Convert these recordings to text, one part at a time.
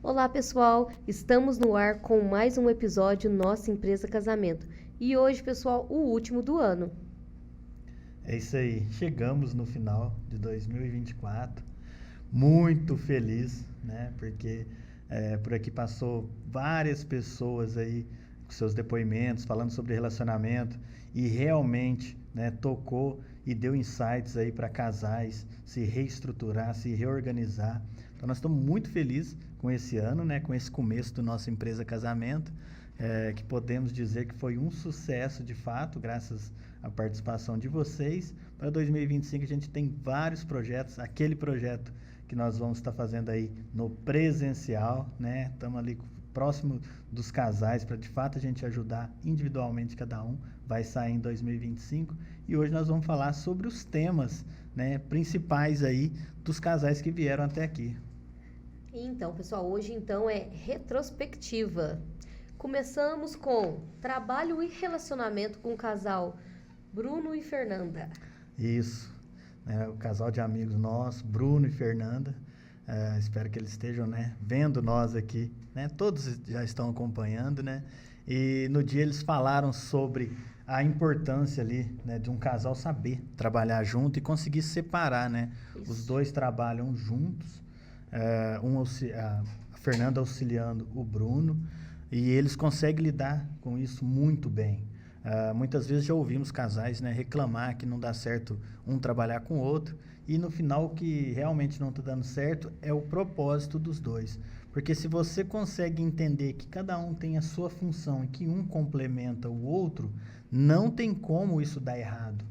Olá pessoal, estamos no ar com mais um episódio Nossa Empresa Casamento. E hoje, pessoal, o último do ano. É isso aí, chegamos no final de 2024, muito feliz, né? Porque por aqui passou várias pessoas aí com seus depoimentos, falando sobre relacionamento e realmente, né, tocou e deu insights aí para casais se reestruturar, se reorganizar. Então nós estamos muito felizes com esse ano, né, com esse começo do nossa empresa Casamento, que podemos dizer que foi um sucesso de fato, graças à participação de vocês. Para 2025 a gente tem vários projetos, aquele projeto que nós vamos estar fazendo aí no presencial, né? Estamos ali próximo dos casais para de fato a gente ajudar individualmente cada um, vai sair em 2025 e hoje nós vamos falar sobre os temas, né, principais aí dos casais que vieram até aqui. Então, pessoal, hoje então é retrospectiva. Começamos com trabalho e relacionamento com o casal Bruno e Fernanda. Isso, né, o casal de amigos nossos, Bruno e Fernanda. Espero que eles estejam, né, vendo nós aqui, né? Todos já estão acompanhando, né? E no dia eles falaram sobre a importância ali, né, de um casal saber trabalhar junto e conseguir separar, né? Isso. Os dois trabalham juntos, a Fernanda auxiliando o Bruno, e eles conseguem lidar com isso muito bem. Muitas vezes já ouvimos casais, né, reclamar que não dá certo um trabalhar com o outro, e no final o que realmente não está dando certo é o propósito dos dois. Porque se você consegue entender que cada um tem a sua função e que um complementa o outro, não tem como isso dar errado,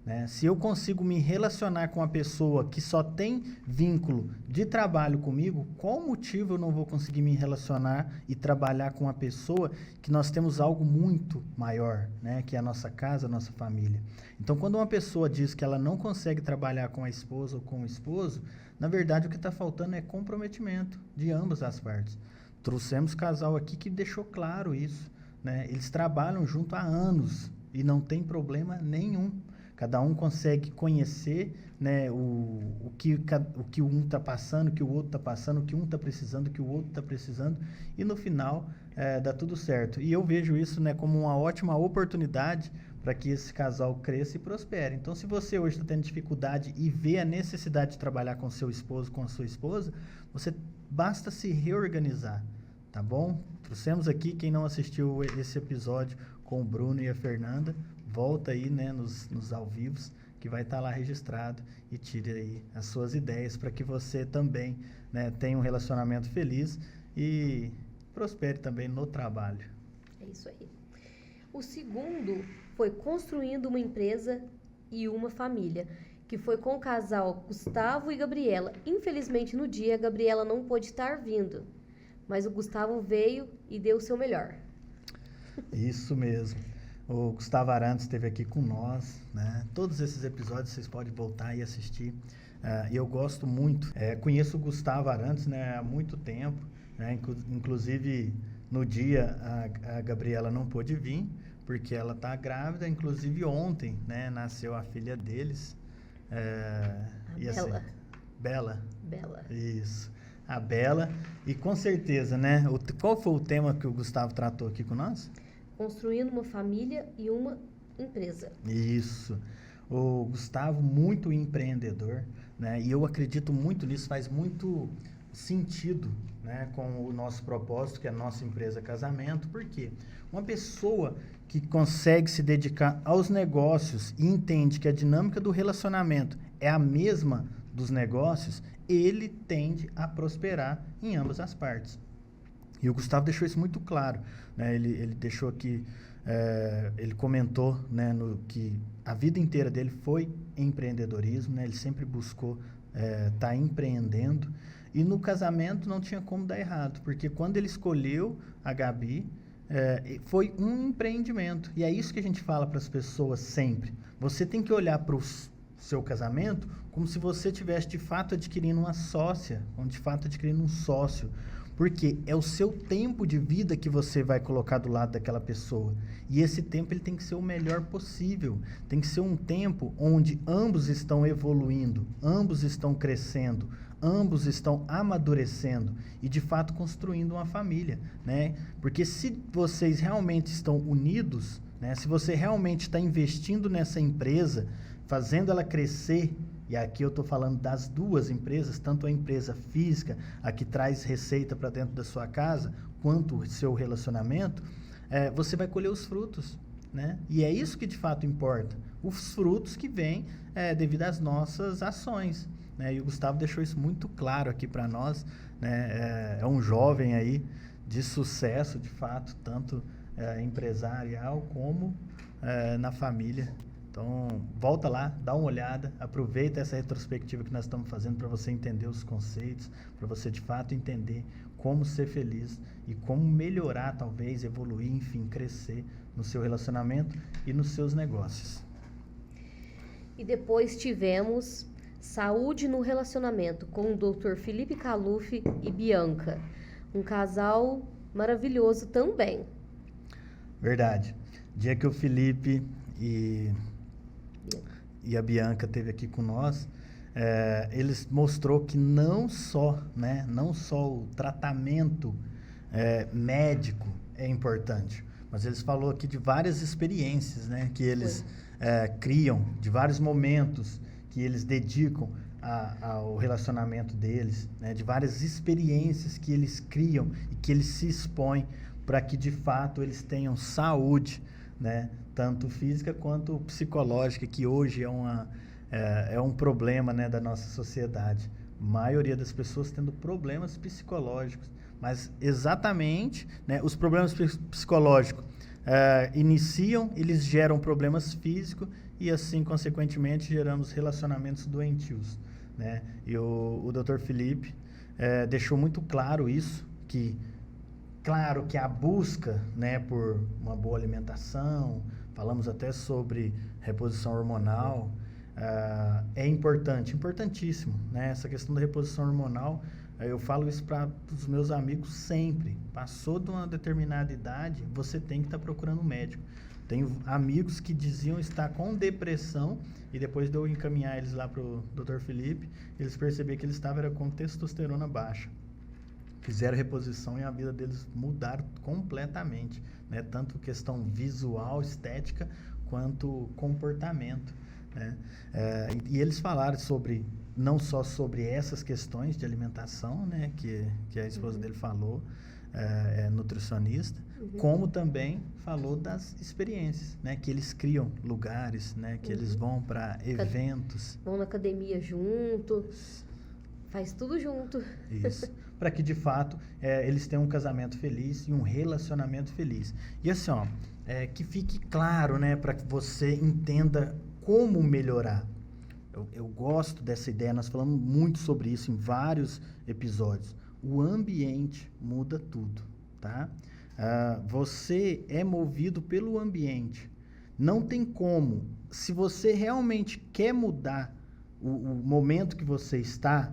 né? Se eu consigo me relacionar com uma pessoa que só tem vínculo de trabalho comigo, qual motivo eu não vou conseguir me relacionar e trabalhar com uma pessoa que nós temos algo muito maior, né? Que é a nossa casa, a nossa família. Então, quando uma pessoa diz que ela não consegue trabalhar com a esposa ou com o esposo, na verdade o que está faltando é comprometimento de ambas as partes. Trouxemos casal aqui que deixou claro isso, né? Eles trabalham junto há anos e não tem problema nenhum. Cada um consegue conhecer, né, o que um está passando, o que o outro está passando, o que um está precisando, o que o outro está precisando, e no final dá tudo certo. E eu vejo isso, né, como uma ótima oportunidade para que esse casal cresça e prospere. Então, se você hoje está tendo dificuldade e vê a necessidade de trabalhar com seu esposo, com a sua esposa, basta se reorganizar, tá bom? Trouxemos aqui, quem não assistiu esse episódio com o Bruno e a Fernanda, volta aí, né, nos ao vivos, que vai estar lá registrado, e tire aí as suas ideias para que você também, né, tenha um relacionamento feliz e prospere também no trabalho. É isso aí. O segundo foi construindo uma empresa e uma família, que foi com o casal Gustavo e Gabriela. Infelizmente, no dia, a Gabriela não pôde estar vindo, mas o Gustavo veio e deu o seu melhor. Isso mesmo. O Gustavo Arantes esteve aqui com nós, né? Todos esses episódios vocês podem voltar e assistir. E eu gosto muito. Conheço o Gustavo Arantes, né, há muito tempo, né? Inclusive, no dia a Gabriela não pôde vir, porque ela está grávida. Inclusive, ontem, né, nasceu a filha deles. Bela. Assim, Bela. Bela. Isso. A Bela. E com certeza, né? Qual foi o tema que o Gustavo tratou aqui com nós? Construindo uma família e uma empresa. Isso. O Gustavo, muito empreendedor, né? E eu acredito muito nisso, faz muito sentido, né, com o nosso propósito, que é a nossa empresa Casamento. Por quê? Uma pessoa que consegue se dedicar aos negócios e entende que a dinâmica do relacionamento é a mesma dos negócios, ele tende a prosperar em ambas as partes. E o Gustavo deixou isso muito claro, né? Ele deixou aqui, ele comentou, né, que a vida inteira dele foi empreendedorismo, né? Ele sempre buscou estar empreendendo, e no casamento não tinha como dar errado, porque quando ele escolheu a Gabi, foi um empreendimento. E é isso que a gente fala para as pessoas sempre. Você tem que olhar para o seu casamento como se você estivesse de fato adquirindo uma sócia, ou de fato adquirindo um sócio. Porque é o seu tempo de vida que você vai colocar do lado daquela pessoa. E esse tempo ele tem que ser o melhor possível. Tem que ser um tempo onde ambos estão evoluindo, ambos estão crescendo, ambos estão amadurecendo e, de fato, construindo uma família, né? Porque se vocês realmente estão unidos, né? Se você realmente está investindo nessa empresa, fazendo ela crescer, e aqui eu estou falando das duas empresas, tanto a empresa física, a que traz receita para dentro da sua casa, quanto o seu relacionamento, você vai colher os frutos, né? E é isso que de fato importa, os frutos que vêm devido às nossas ações, né? E o Gustavo deixou isso muito claro aqui para nós, né? É um jovem aí de sucesso, de fato, tanto empresarial como na família. Então, volta lá, dá uma olhada, aproveita essa retrospectiva que nós estamos fazendo para você entender os conceitos, para você de fato entender como ser feliz e como melhorar, talvez, evoluir, enfim, crescer no seu relacionamento e nos seus negócios. E depois tivemos Saúde no Relacionamento com o Dr. Felipe Caluf e Bianca, um casal maravilhoso também. Verdade. Dia que o Felipe e a Bianca esteve aqui com nós, eles mostrou que não só o tratamento médico é importante, mas eles falou aqui de várias experiências, né, que eles criam, de vários momentos que eles dedicam ao relacionamento deles, né, de várias experiências que eles criam e que eles se expõem para que de fato eles tenham saúde, né, tanto física quanto psicológica, que hoje é um problema, né, da nossa sociedade. A maioria das pessoas tendo problemas psicológicos, mas exatamente, né, os problemas psicológicos iniciam, eles geram problemas físicos e assim, consequentemente, geramos relacionamentos doentios, né? E o Dr. Felipe deixou muito claro isso, que claro que a busca, né, por uma boa alimentação, falamos até sobre reposição hormonal, é importante, importantíssimo, né? Essa questão da reposição hormonal, eu falo isso para os meus amigos sempre. Passou de uma determinada idade, você tem que estar procurando um médico. Tenho amigos que diziam estar com depressão e depois de eu encaminhar eles lá para o Dr. Felipe, eles perceberam que eles estavam com testosterona baixa. Fizeram reposição e a vida deles mudaram completamente, né? Tanto questão visual, estética, quanto comportamento, né? E eles falaram não só sobre essas questões de alimentação, né? Que a esposa dele falou, nutricionista, como também falou das experiências, né? Que eles criam lugares, né? Que eles vão para eventos. Vão na academia juntos, faz tudo junto. Isso. Para que, de fato, eles tenham um casamento feliz e um relacionamento feliz. E assim, ó, que fique claro, né, para que você entenda como melhorar. Eu gosto dessa ideia, nós falamos muito sobre isso em vários episódios. O ambiente muda tudo, tá? Você é movido pelo ambiente. Não tem como. Se você realmente quer mudar o momento que você está,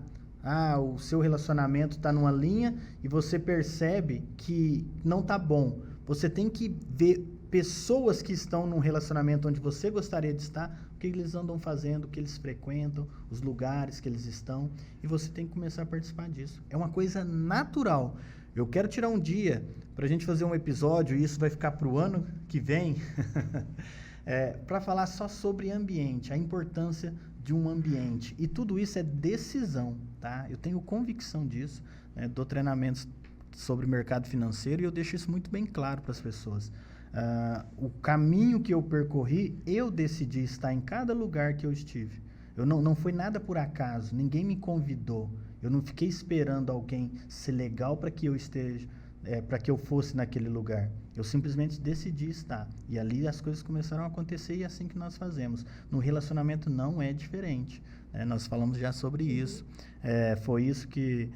o seu relacionamento está numa linha e você percebe que não está bom. Você tem que ver pessoas que estão num relacionamento onde você gostaria de estar, o que eles andam fazendo, o que eles frequentam, os lugares que eles estão, e você tem que começar a participar disso. É uma coisa natural. Eu quero tirar um dia para a gente fazer um episódio, e isso vai ficar para o ano que vem, para falar só sobre ambiente, a importância de um ambiente. E tudo isso é decisão, tá? Eu tenho convicção disso, né? Dou treinamentos sobre mercado financeiro e eu deixo isso muito bem claro para as pessoas. O caminho que eu percorri, eu decidi estar em cada lugar que eu estive. Não foi nada por acaso, ninguém me convidou. Eu não fiquei esperando alguém ser legal para que eu esteja, para que eu fosse naquele lugar. Eu simplesmente decidi estar. E ali as coisas começaram a acontecer e é assim que nós fazemos. No relacionamento não é diferente. Nós falamos já sobre isso. Foi isso que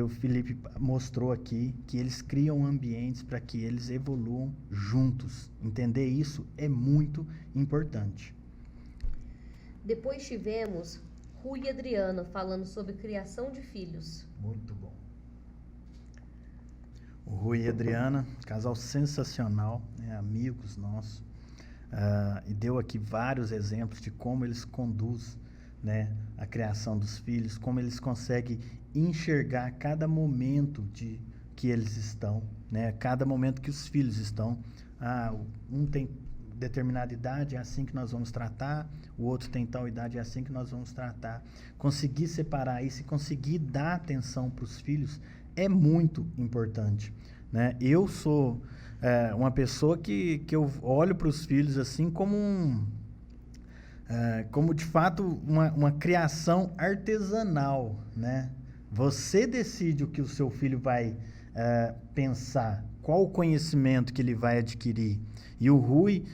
o Felipe mostrou aqui, que eles criam ambientes para que eles evoluam juntos. Entender isso é muito importante. Depois tivemos Rui e Adriana falando sobre criação de filhos. Muito bom. O Rui e a Adriana, casal sensacional, né, amigos nossos, e deu aqui vários exemplos de como eles conduzem, né, a criação dos filhos, como eles conseguem enxergar cada momento que eles estão, né, cada momento que os filhos estão. Um tem determinada idade, é assim que nós vamos tratar, o outro tem tal idade, é assim que nós vamos tratar. Conseguir separar isso e conseguir dar atenção para os filhos é muito importante, né? Eu sou uma pessoa que eu olho para os filhos assim como como de fato uma criação artesanal, né? Você decide o que o seu filho vai pensar, qual o conhecimento que ele vai adquirir. E o Rui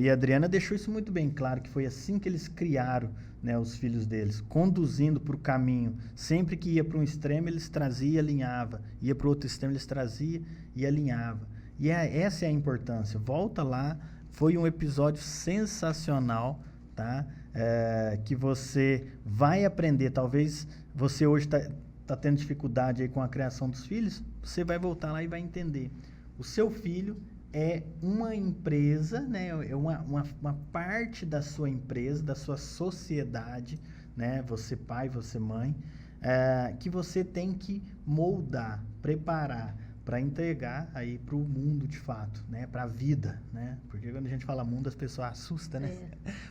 e a Adriana deixou isso muito bem claro, que foi assim que eles criaram, né, os filhos deles, conduzindo para o caminho. Sempre que ia para um extremo, eles traziam e alinhava. Ia para o outro extremo, eles traziam e alinhava. E essa é a importância. Volta lá, foi um episódio sensacional, tá? Que você vai aprender. Talvez você hoje tá tendo dificuldade aí com a criação dos filhos, você vai voltar lá e vai entender. O seu filho é uma empresa, né? É uma parte da sua empresa, da sua sociedade, né? Você pai, você mãe, que você tem que moldar, preparar para entregar aí para o mundo de fato, né? Para a vida, né? Porque quando a gente fala mundo, as pessoas assustam, né?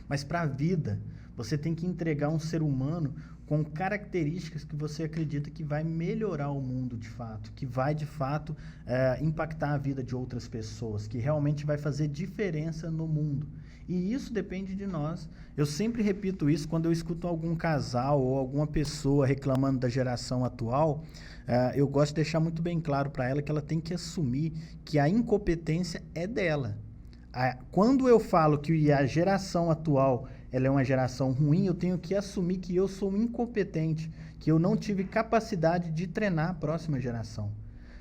Mas para a vida, você tem que entregar um ser humano com características que você acredita que vai melhorar o mundo de fato, que vai de fato impactar a vida de outras pessoas, que realmente vai fazer diferença no mundo. E isso depende de nós. Eu sempre repito isso quando eu escuto algum casal ou alguma pessoa reclamando da geração atual. Eu gosto de deixar muito bem claro para ela que ela tem que assumir que a incompetência é dela. Quando eu falo que a geração atual ela é uma geração ruim, eu tenho que assumir que eu sou incompetente, que eu não tive capacidade de treinar a próxima geração.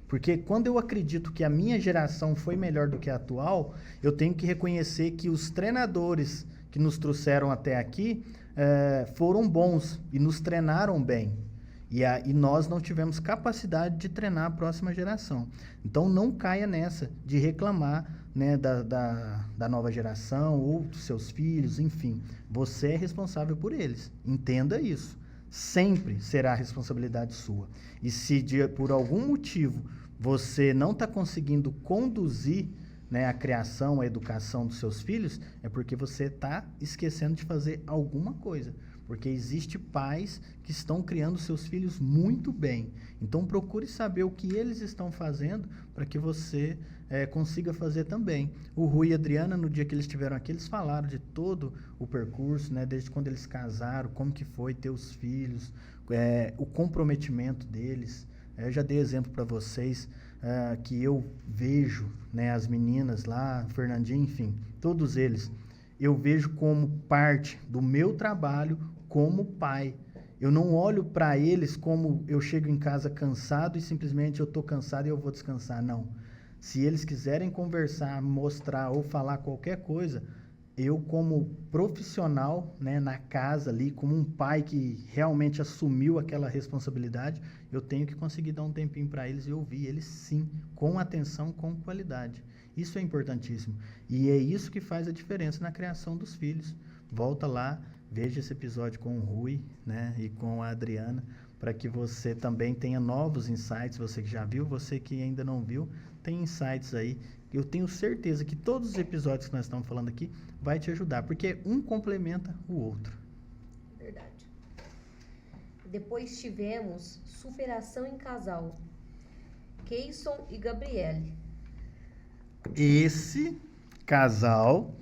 Porque quando eu acredito que a minha geração foi melhor do que a atual, eu tenho que reconhecer que os treinadores que nos trouxeram até aqui foram bons e nos treinaram bem. E nós não tivemos capacidade de treinar a próxima geração. Então não caia nessa de reclamar, né, da nova geração ou dos seus filhos, enfim. Você é responsável por eles. Entenda isso. Sempre será responsabilidade sua. E se por algum motivo você não está conseguindo conduzir, né, a criação, a educação dos seus filhos, é porque você está esquecendo de fazer alguma coisa. Porque existem pais que estão criando seus filhos muito bem. Então, procure saber o que eles estão fazendo para que você consiga fazer também. O Rui e a Adriana, no dia que eles estiveram aqui, eles falaram de todo o percurso, né, desde quando eles casaram, como que foi ter os filhos, o comprometimento deles. Eu já dei exemplo para vocês que eu vejo, né, as meninas lá, Fernandinho, enfim, todos eles, eu vejo como parte do meu trabalho como pai. Eu não olho para eles como eu chego em casa cansado e simplesmente eu estou cansado e eu vou descansar. Não. Se eles quiserem conversar, mostrar ou falar qualquer coisa, eu como profissional, né, na casa ali, como um pai que realmente assumiu aquela responsabilidade, eu tenho que conseguir dar um tempinho para eles e ouvir eles sim, com atenção, com qualidade. Isso é importantíssimo. E é isso que faz a diferença na criação dos filhos. Volta lá, veja esse episódio com o Rui, né, e com a Adriana, para que você também tenha novos insights. Você que já viu, você que ainda não viu, tem insights aí. Eu tenho certeza que todos os episódios que nós estamos falando aqui vai te ajudar, porque um complementa o outro. Verdade. Depois tivemos Superação em Casal, Keyson e Gabriele. Esse casal,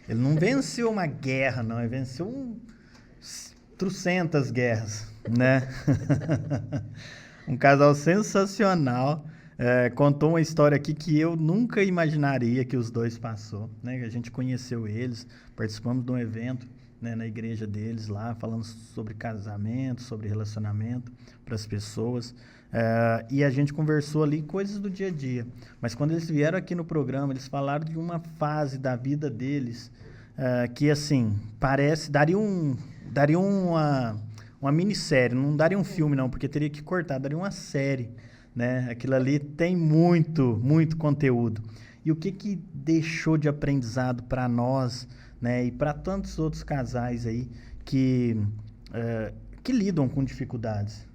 ele não venceu uma guerra, não. Ele venceu trocentas guerras, né? Um casal sensacional. Contou uma história aqui que eu nunca imaginaria que os dois passou, né? A gente conheceu eles, participamos de um evento, né, na igreja deles lá, falando sobre casamento, sobre relacionamento para as pessoas. E a gente conversou ali coisas do dia a dia. Mas quando eles vieram aqui no programa, eles falaram de uma fase da vida deles que, assim, daria uma minissérie, não daria um filme não, porque teria que cortar, daria uma série, né? Aquilo ali tem muito, muito conteúdo. E o que deixou de aprendizado para nós, né? E para tantos outros casais aí que lidam com dificuldades?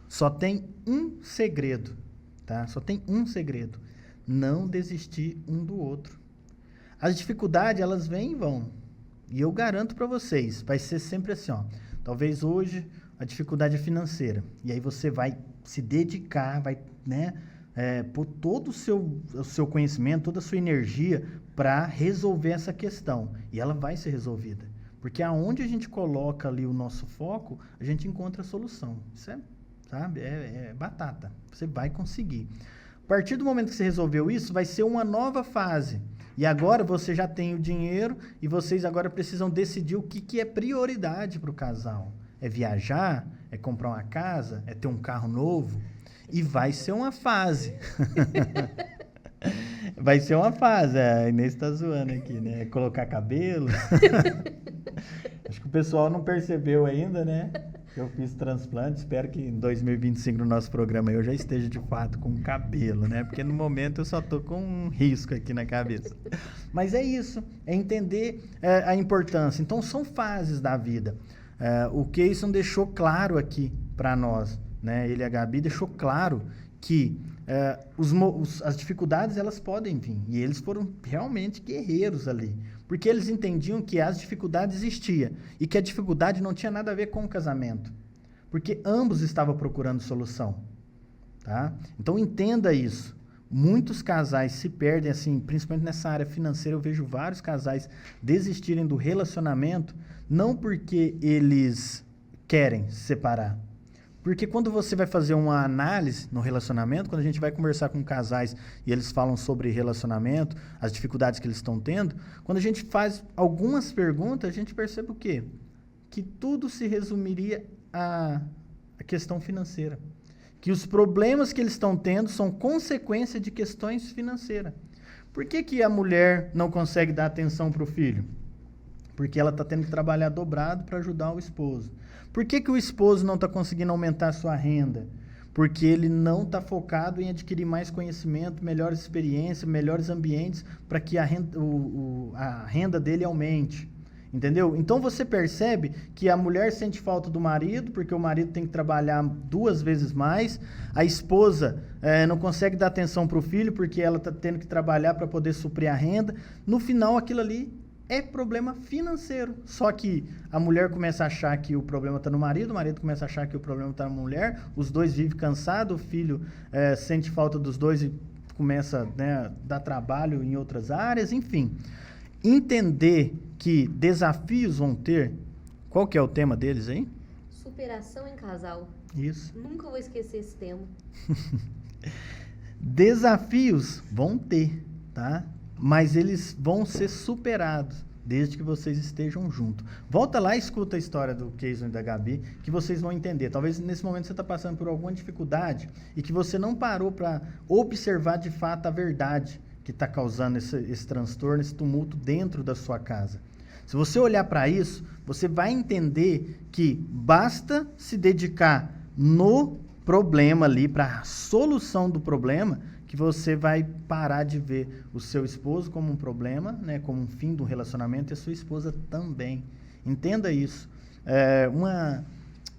Só tem um segredo, tá? Só tem um segredo. Não desistir um do outro. As dificuldades, elas vêm e vão. E eu garanto para vocês, vai ser sempre assim, ó. Talvez hoje a dificuldade é financeira. E aí você vai se dedicar, vai, né, pôr todo o seu conhecimento, toda a sua energia para resolver essa questão. E ela vai ser resolvida. Porque aonde a gente coloca ali o nosso foco, a gente encontra a solução. Isso sabe? É batata. Você vai conseguir. A partir do momento que você resolveu isso, vai ser uma nova fase. E agora você já tem o dinheiro e vocês agora precisam decidir o que é prioridade para o casal. É viajar? É comprar uma casa? É ter um carro novo? E vai ser uma fase. Vai ser uma fase. A Inês está zoando aqui, né? Colocar cabelo. Acho que o pessoal não percebeu ainda, né? Eu fiz transplante, espero que em 2025 no nosso programa eu já esteja de fato com cabelo, né? Porque no momento eu só tô com um risco aqui na cabeça. Mas é isso, é entender a importância. Então são fases da vida. O Keyson deixou claro aqui para nós, né? Ele e a Gabi deixou claro que as dificuldades elas podem vir. E eles foram realmente guerreiros ali. Porque eles entendiam que as dificuldades existiam e que a dificuldade não tinha nada a ver com o casamento. Porque ambos estavam procurando solução. Tá? Então entenda isso. Muitos casais se perdem, assim, principalmente nessa área financeira. Eu vejo vários casais desistirem do relacionamento, não porque eles querem se separar. Porque quando você vai fazer uma análise no relacionamento, quando a gente vai conversar com casais e eles falam sobre relacionamento, as dificuldades que eles estão tendo, quando a gente faz algumas perguntas, a gente percebe o quê? Que tudo se resumiria à questão financeira. Que os problemas que eles estão tendo são consequência de questões financeiras. Por que a mulher não consegue dar atenção para o filho? Porque ela está tendo que trabalhar dobrado para ajudar o esposo. Por que o esposo não está conseguindo aumentar a sua renda? Porque ele não está focado em adquirir mais conhecimento, melhores experiências, melhores ambientes para que a renda dele aumente. Entendeu? Então você percebe que a mulher sente falta do marido, porque o marido tem que trabalhar 2 vezes mais. A esposa não consegue dar atenção para o filho, porque ela está tendo que trabalhar para poder suprir a renda. No final, aquilo ali é problema financeiro. Só que a mulher começa a achar que o problema está no marido, o marido começa a achar que o problema está na mulher, os dois vivem cansados, o filho sente falta dos dois e começa, né, a dar trabalho em outras áreas, enfim. Entender que desafios vão ter. Qual que é o tema deles aí? Superação em casal. Isso. Nunca vou esquecer esse tema. Desafios vão ter, tá? Mas eles vão ser superados desde que vocês estejam juntos. Volta lá e escuta a história do Keyson e da Gabi, que vocês vão entender. Talvez nesse momento você está passando por alguma dificuldade e que você não parou para observar de fato a verdade que está causando esse transtorno, esse tumulto dentro da sua casa. Se você olhar para isso, você vai entender que basta se dedicar no problema ali, para a solução do problema, que você vai parar de ver o seu esposo como um problema, né, como um fim do relacionamento, e a sua esposa também. Entenda isso.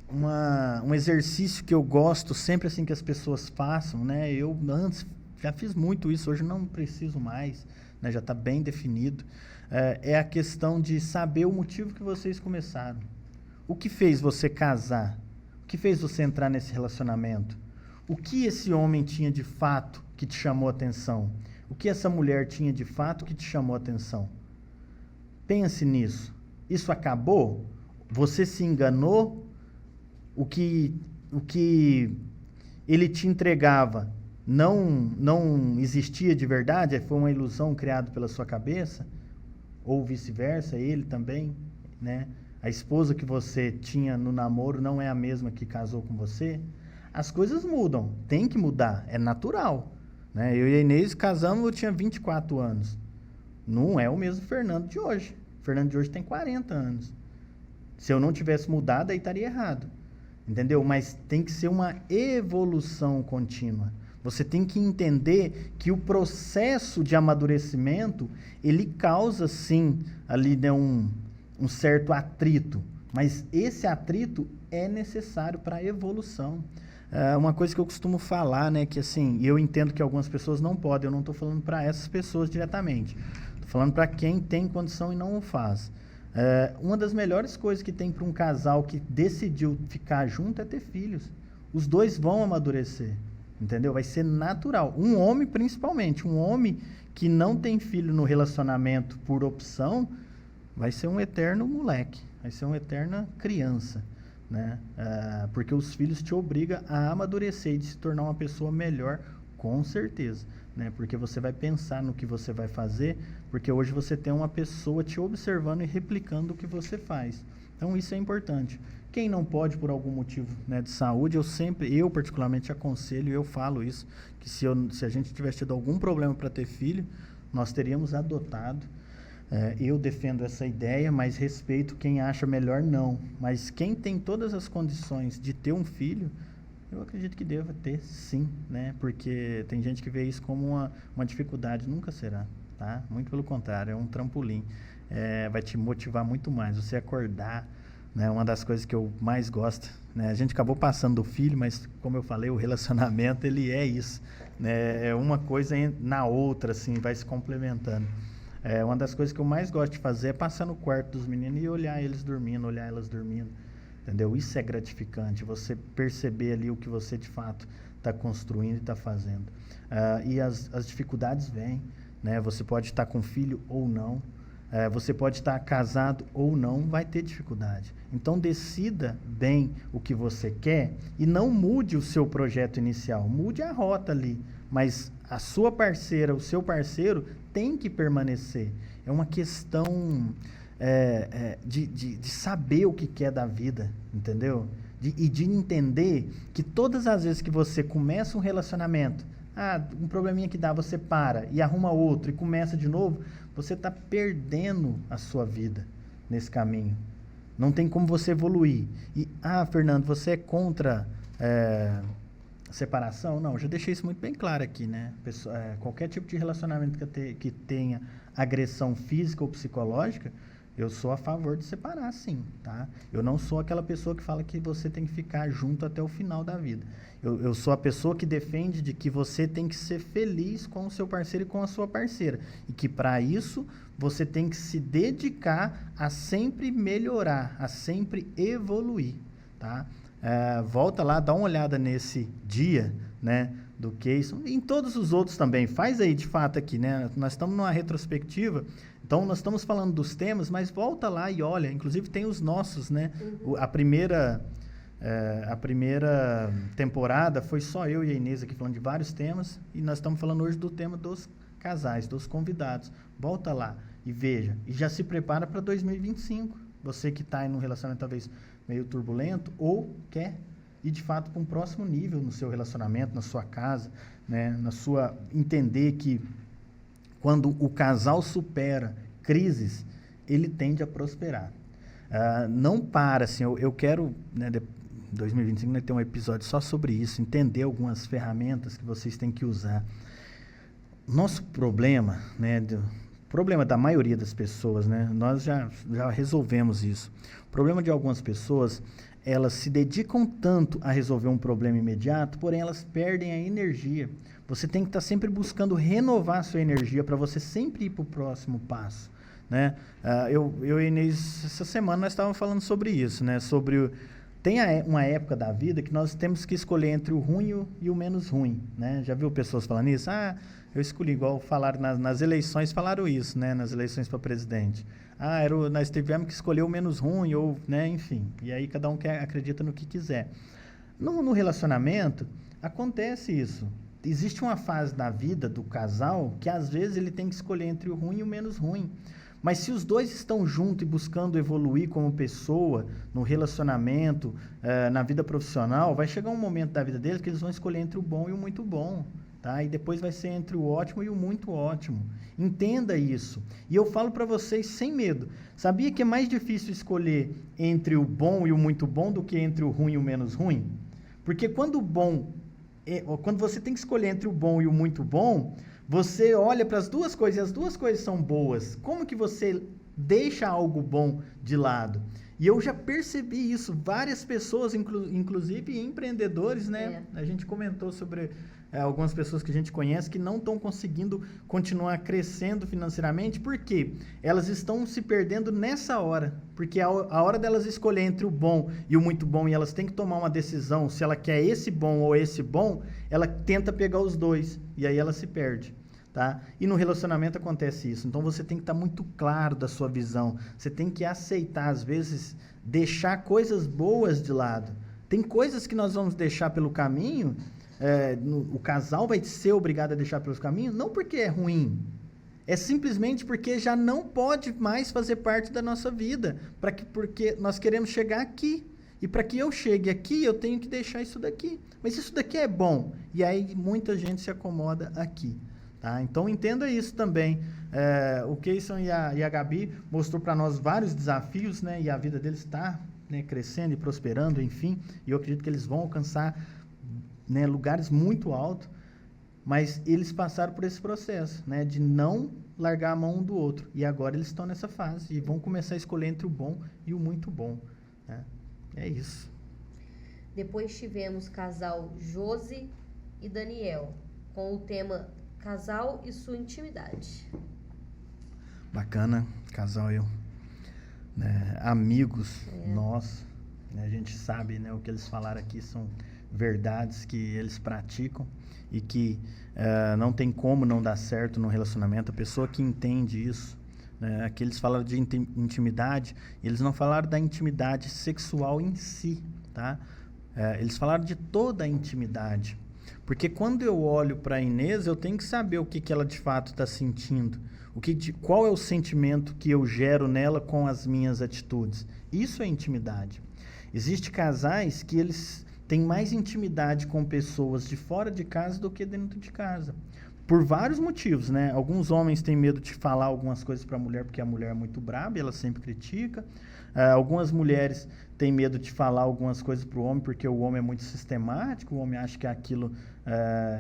Um exercício que eu gosto sempre assim que as pessoas façam, né, eu antes já fiz muito isso, hoje não preciso mais, né, já está bem definido, é a questão de saber o motivo que vocês começaram. O que fez você casar? O que fez você entrar nesse relacionamento? O que esse homem tinha de fato que te chamou a atenção? O que essa mulher tinha de fato que te chamou a atenção? Pense nisso. Isso acabou? Você se enganou? O que ele te entregava não existia de verdade? Foi uma ilusão criada pela sua cabeça? Ou vice-versa, ele também, né? A esposa que você tinha no namoro não é a mesma que casou com você? As coisas mudam, tem que mudar, é natural, né? Eu e a Inês casamos, eu tinha 24 anos. Não é o mesmo Fernando de hoje. O Fernando de hoje tem 40 anos. Se eu não tivesse mudado, aí estaria errado. Entendeu? Mas tem que ser uma evolução contínua. Você tem que entender que o processo de amadurecimento, ele causa, sim, ali, né, um certo atrito. Mas esse atrito é necessário para a evolução. Uma coisa que eu costumo falar, né, que assim, eu entendo que algumas pessoas não podem, eu não estou falando para essas pessoas diretamente. Estou falando para quem tem condição e não o faz. Uma das melhores coisas que tem para um casal que decidiu ficar junto é ter filhos. Os dois vão amadurecer. Entendeu? Vai ser natural. Um homem, principalmente, um homem que não tem filho no relacionamento por opção, vai ser um eterno moleque, vai ser uma eterna criança, né? Porque os filhos te obrigam a amadurecer e de se tornar uma pessoa melhor, com certeza, né? Porque você vai pensar no que você vai fazer, porque hoje você tem uma pessoa te observando e replicando o que você faz. Então, isso é importante. Quem não pode, por algum motivo, né, de saúde, eu particularmente aconselho, eu falo isso, que se a gente tivesse tido algum problema para ter filho, nós teríamos adotado. Eu defendo essa ideia, mas respeito quem acha melhor não. Mas quem tem todas as condições de ter um filho, eu acredito que deva ter sim, né? Porque tem gente que vê isso como uma dificuldade, nunca será, tá? Muito pelo contrário, é um trampolim. Vai te motivar muito mais, você acordar, né? Uma das coisas que eu mais gosto, né? A gente acabou passando do filho, mas como eu falei, o relacionamento, ele é isso, né? É uma coisa na outra, assim, vai se complementando. Uma das coisas que eu mais gosto de fazer é passar no quarto dos meninos e olhar eles dormindo, olhar elas dormindo, entendeu? Isso é gratificante, você perceber ali o que você de fato está construindo e está fazendo. E as dificuldades vêm, né? Você pode estar com filho ou não, você pode estar casado ou não, vai ter dificuldade. Então decida bem o que você quer e não mude o seu projeto inicial, mude a rota ali, mas a sua parceira, o seu parceiro tem que permanecer. É uma questão de saber o que quer da vida, entendeu? E de entender que todas as vezes que você começa um relacionamento, um probleminha que dá, você para e arruma outro e começa de novo, você está perdendo a sua vida nesse caminho. Não tem como você evoluir. E, Fernando, você é contra separação? Não, já deixei isso muito bem claro aqui, né? Qualquer tipo de relacionamento que tenha agressão física ou psicológica, eu sou a favor de separar, sim, tá? Eu não sou aquela pessoa que fala que você tem que ficar junto até o final da vida. Eu sou a pessoa que defende de que você tem que ser feliz com o seu parceiro e com a sua parceira. E que para isso você tem que se dedicar a sempre melhorar, a sempre evoluir, tá? Volta lá, dá uma olhada nesse dia, né, do Keyson, e em todos os outros também. Faz aí, de fato, aqui, né? Nós estamos numa retrospectiva, então nós estamos falando dos temas, mas volta lá e olha, inclusive tem os nossos, né? A primeira temporada foi só eu e a Inês aqui falando de vários temas, e nós estamos falando hoje do tema dos casais, dos convidados. Volta lá e veja, e já se prepara para 2025. Você que está em um relacionamento talvez meio turbulento, ou quer ir de fato para um próximo nível no seu relacionamento, na sua casa, né? Entender que quando o casal supera crises, ele tende a prosperar. Não para, assim, eu quero, né, 2025 vai ter um episódio só sobre isso, entender algumas ferramentas que vocês têm que usar. Nosso problema, né, problema da maioria das pessoas, né, nós já resolvemos isso. O problema de algumas pessoas, elas se dedicam tanto a resolver um problema imediato, porém elas perdem a energia. Você tem que estar sempre buscando renovar a sua energia para você sempre ir para o próximo passo, né? Eu e a Inês, essa semana nós estávamos falando sobre isso, né? Tem uma época da vida que nós temos que escolher entre o ruim e o menos ruim, né? Já viu pessoas falando isso? Eu escolhi, igual falaram nas eleições, falaram isso, né? Nas eleições para presidente. Nós tivemos que escolher o menos ruim, ou, né? Enfim. E aí cada um acredita no que quiser. No relacionamento, acontece isso. Existe uma fase da vida do casal que às vezes ele tem que escolher entre o ruim e o menos ruim. Mas se os dois estão juntos e buscando evoluir como pessoa, no relacionamento, na vida profissional, vai chegar um momento da vida deles que eles vão escolher entre o bom e o muito bom, tá? E depois vai ser entre o ótimo e o muito ótimo. Entenda isso. E eu falo para vocês sem medo. Sabia que é mais difícil escolher entre o bom e o muito bom do que entre o ruim e o menos ruim? Porque quando o bom quando você tem que escolher entre o bom e o muito bom, você olha para as duas coisas e as duas coisas são boas. Como que você deixa algo bom de lado? E eu já percebi isso, várias pessoas, inclusive empreendedores, né? A gente comentou sobre algumas pessoas que a gente conhece que não estão conseguindo continuar crescendo financeiramente, porque elas estão se perdendo nessa hora. Porque a hora delas escolher entre o bom e o muito bom, e elas têm que tomar uma decisão, se ela quer esse bom ou esse bom, ela tenta pegar os dois, e aí ela se perde. Tá? E no relacionamento acontece isso. Então você tem que estar muito claro da sua visão. Você tem que aceitar, às vezes, deixar coisas boas de lado. Tem coisas que nós vamos deixar pelo caminho, o casal vai ser obrigado a deixar pelo caminho, não porque é ruim. É simplesmente porque já não pode mais fazer parte da nossa vida. Porque nós queremos chegar aqui. E para que eu chegue aqui, eu tenho que deixar isso daqui. Mas isso daqui é bom. E aí muita gente se acomoda aqui. Tá? Então, entenda isso também. O Keyson e a Gabi mostrou para nós vários desafios, né? E a vida deles está, né, crescendo e prosperando, enfim. E eu acredito que eles vão alcançar, né, lugares muito altos. Mas eles passaram por esse processo, né, de não largar a mão um do outro. E agora eles estão nessa fase e vão começar a escolher entre o bom e o muito bom. Né? É isso. Depois tivemos casal Josi e Daniel, com o tema Casal e sua intimidade. Bacana, casal eu. Né, amigos nossos, né, a gente sabe, né, o que eles falaram aqui são verdades que eles praticam e que não tem como não dar certo no relacionamento. A pessoa que entende isso, né, aqui eles falaram de intimidade, eles não falaram da intimidade sexual em si, tá? Eles falaram de toda a intimidade. Porque quando eu olho para a Inês, eu tenho que saber o que ela de fato está sentindo. Qual é o sentimento que eu gero nela com as minhas atitudes. Isso é intimidade. Existem casais que eles têm mais intimidade com pessoas de fora de casa do que dentro de casa. Por vários motivos, né? Alguns homens têm medo de falar algumas coisas para a mulher porque a mulher é muito braba e ela sempre critica. Algumas mulheres têm medo de falar algumas coisas para o homem porque o homem é muito sistemático, o homem acha que aquilo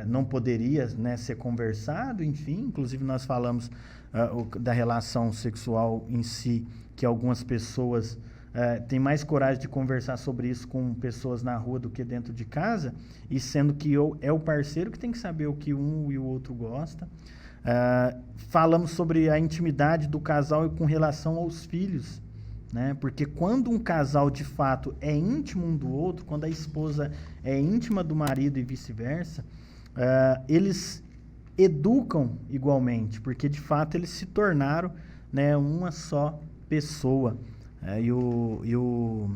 não poderia, né, ser conversado, enfim. Inclusive nós falamos da relação sexual em si, que algumas pessoas têm mais coragem de conversar sobre isso com pessoas na rua do que dentro de casa, e sendo que é o parceiro que tem que saber o que um e o outro gosta. Falamos sobre a intimidade do casal com relação aos filhos, né? Porque quando um casal de fato é íntimo um do outro, quando a esposa é íntima do marido e vice-versa, eles educam igualmente, porque de fato eles se tornaram, né, uma só pessoa. E o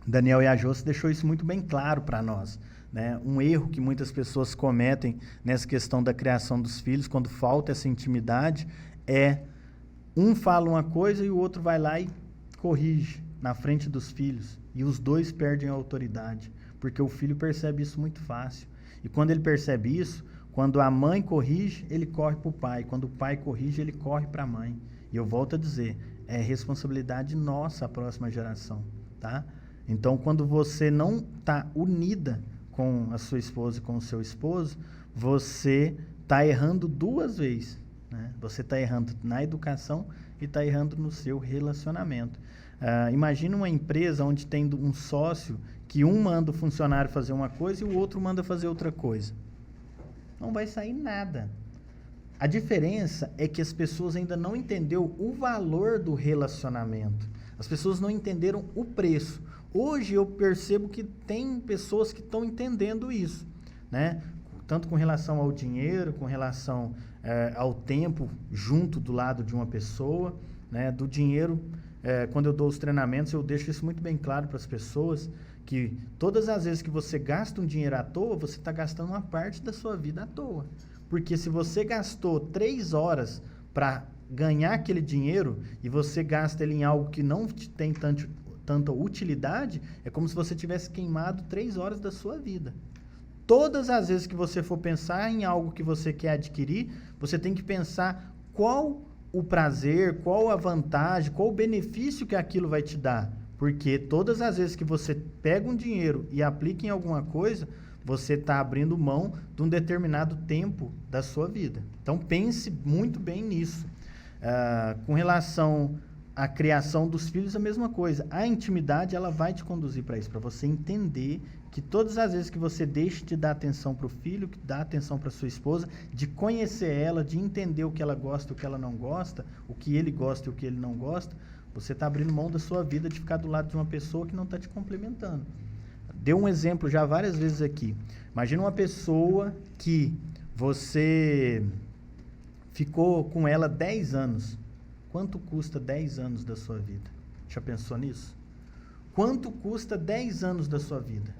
Daniel e a Josi deixou isso muito bem claro para nós. Né? Um erro que muitas pessoas cometem nessa questão da criação dos filhos, quando falta essa intimidade, um fala uma coisa e o outro vai lá e corrige na frente dos filhos. E os dois perdem a autoridade, porque o filho percebe isso muito fácil. E quando ele percebe isso, quando a mãe corrige, ele corre para o pai. Quando o pai corrige, ele corre para a mãe. E eu volto a dizer, é responsabilidade nossa a próxima geração, tá? Então, quando você não está unida com a sua esposa e com o seu esposo, você está errando duas vezes, né? Você está errando na educação e está errando no seu relacionamento. Imagina uma empresa onde tem um sócio que um manda o funcionário fazer uma coisa e o outro manda fazer outra coisa. Não vai sair nada. A diferença é que as pessoas ainda não entenderam o valor do relacionamento. As pessoas não entenderam o preço. Hoje eu percebo que tem pessoas que estão entendendo isso, né? Tanto com relação ao dinheiro, com relação ao tempo junto do lado de uma pessoa, né? Do dinheiro, quando eu dou os treinamentos, eu deixo isso muito bem claro para as pessoas, que todas as vezes que você gasta um dinheiro à toa, você está gastando uma parte da sua vida à toa. Porque se você gastou 3 horas para ganhar aquele dinheiro e você gasta ele em algo que não tem tanta utilidade, é como se você tivesse queimado 3 horas da sua vida. Todas as vezes que você for pensar em algo que você quer adquirir, você tem que pensar qual o prazer, qual a vantagem, qual o benefício que aquilo vai te dar. Porque todas as vezes que você pega um dinheiro e aplica em alguma coisa, você está abrindo mão de um determinado tempo da sua vida. Então, pense muito bem nisso. Com relação à criação dos filhos, a mesma coisa. A intimidade, ela vai te conduzir para isso, para você entender que todas as vezes que você deixa de dar atenção para o filho, que dá atenção para sua esposa, de conhecer ela, de entender o que ela gosta e o que ela não gosta, o que ele gosta e o que ele não gosta, você está abrindo mão da sua vida de ficar do lado de uma pessoa que não está te complementando. Deu um exemplo já várias vezes aqui. Imagina uma pessoa que você ficou com ela 10 anos. Quanto custa 10 anos da sua vida? Já pensou nisso? Quanto custa 10 anos da sua vida?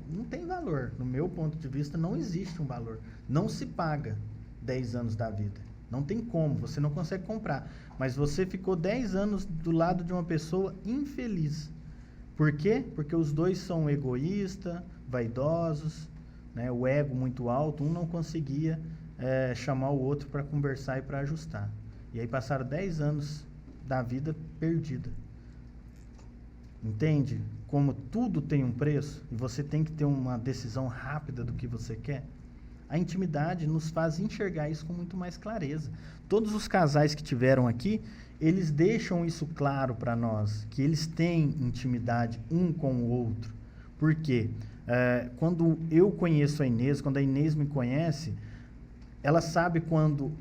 Não tem valor. No meu ponto de vista, não existe um valor. Não se paga 10 anos da vida. Não tem como, você não consegue comprar. Mas você ficou 10 anos do lado de uma pessoa infeliz. Por quê? Porque os dois são egoístas, vaidosos, né? O ego muito alto, um não conseguia chamar o outro para conversar e para ajustar. E aí passaram 10 anos da vida perdida. Entende? Como tudo tem um preço e você tem que ter uma decisão rápida do que você quer. A intimidade nos faz enxergar isso com muito mais clareza. Todos os casais que tiveram aqui, eles deixam isso claro para nós, que eles têm intimidade um com o outro. Por quê? Quando eu conheço a Inês, quando a Inês me conhece, ela sabe quando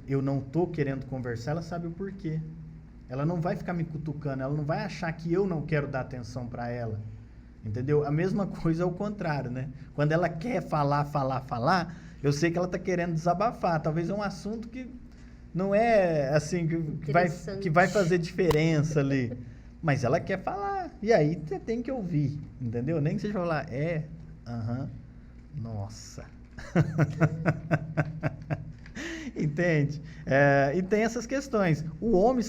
eu não estou querendo conversar, ela sabe o porquê. Ela não vai ficar me cutucando, ela não vai achar que eu não quero dar atenção para ela. Entendeu? A mesma coisa é o contrário, né? Quando ela quer falar, eu sei que ela está querendo desabafar. Talvez é um assunto que não é assim, que vai fazer diferença ali. Mas ela quer falar. E aí você tem que ouvir, entendeu? Nem que seja falar, nossa. Entende? E tem essas questões. O homem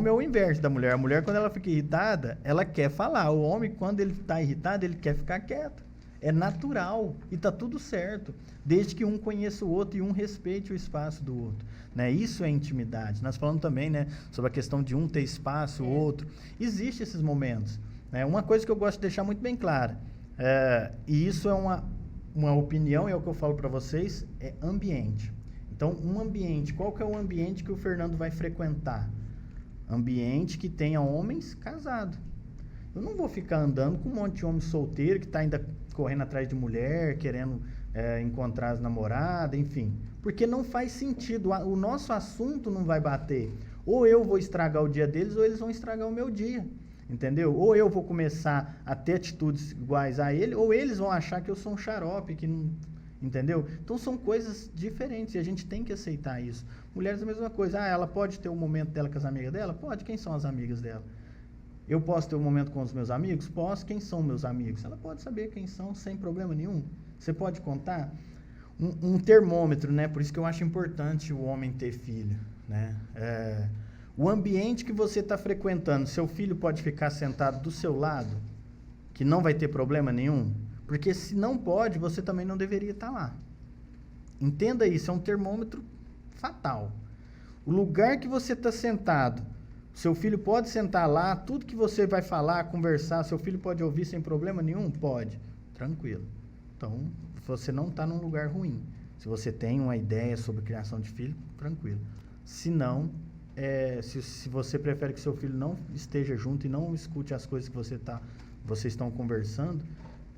é o inverso da mulher. A mulher, quando ela fica irritada, ela quer falar. O homem, quando ele está irritado, ele quer ficar quieto. É natural e está tudo certo, desde que um conheça o outro e um respeite o espaço do outro. Né? Isso é intimidade. Nós falamos também, né, sobre a questão de um ter espaço, o outro. Existem esses momentos. Né? Uma coisa que eu gosto de deixar muito bem clara, e isso é uma opinião, é o que eu falo para vocês, é ambiente. Então, um ambiente, qual que é o ambiente que o Fernando vai frequentar? Ambiente que tenha homens casados. Eu não vou ficar andando com um monte de homem solteiro que está ainda correndo atrás de mulher, querendo encontrar as namoradas, enfim. Porque não faz sentido, o nosso assunto não vai bater. Ou eu vou estragar o dia deles, ou eles vão estragar o meu dia. Entendeu? Ou eu vou começar a ter atitudes iguais a ele, ou eles vão achar que eu sou um xarope, que não... Entendeu? Então são coisas diferentes e a gente tem que aceitar isso. Mulheres a mesma coisa. Ela pode ter um momento dela com as amigas dela? Pode. Quem são as amigas dela? Eu posso ter um momento com os meus amigos? Posso. Quem são meus amigos? Ela pode saber quem são sem problema nenhum. Você pode contar? Um termômetro, né? Por isso que eu acho importante o homem ter filho, né? O ambiente que você está frequentando, seu filho pode ficar sentado do seu lado, que não vai ter problema nenhum? Porque se não pode, você também não deveria estar lá. Entenda isso, é um termômetro fatal. O lugar que você está sentado, seu filho pode sentar lá, tudo que você vai falar, conversar, seu filho pode ouvir sem problema nenhum? Pode. Tranquilo. Então, você não está num lugar ruim. Se você tem uma ideia sobre criação de filho, tranquilo. Se não, se você prefere que seu filho não esteja junto e não escute as coisas que vocês estão conversando,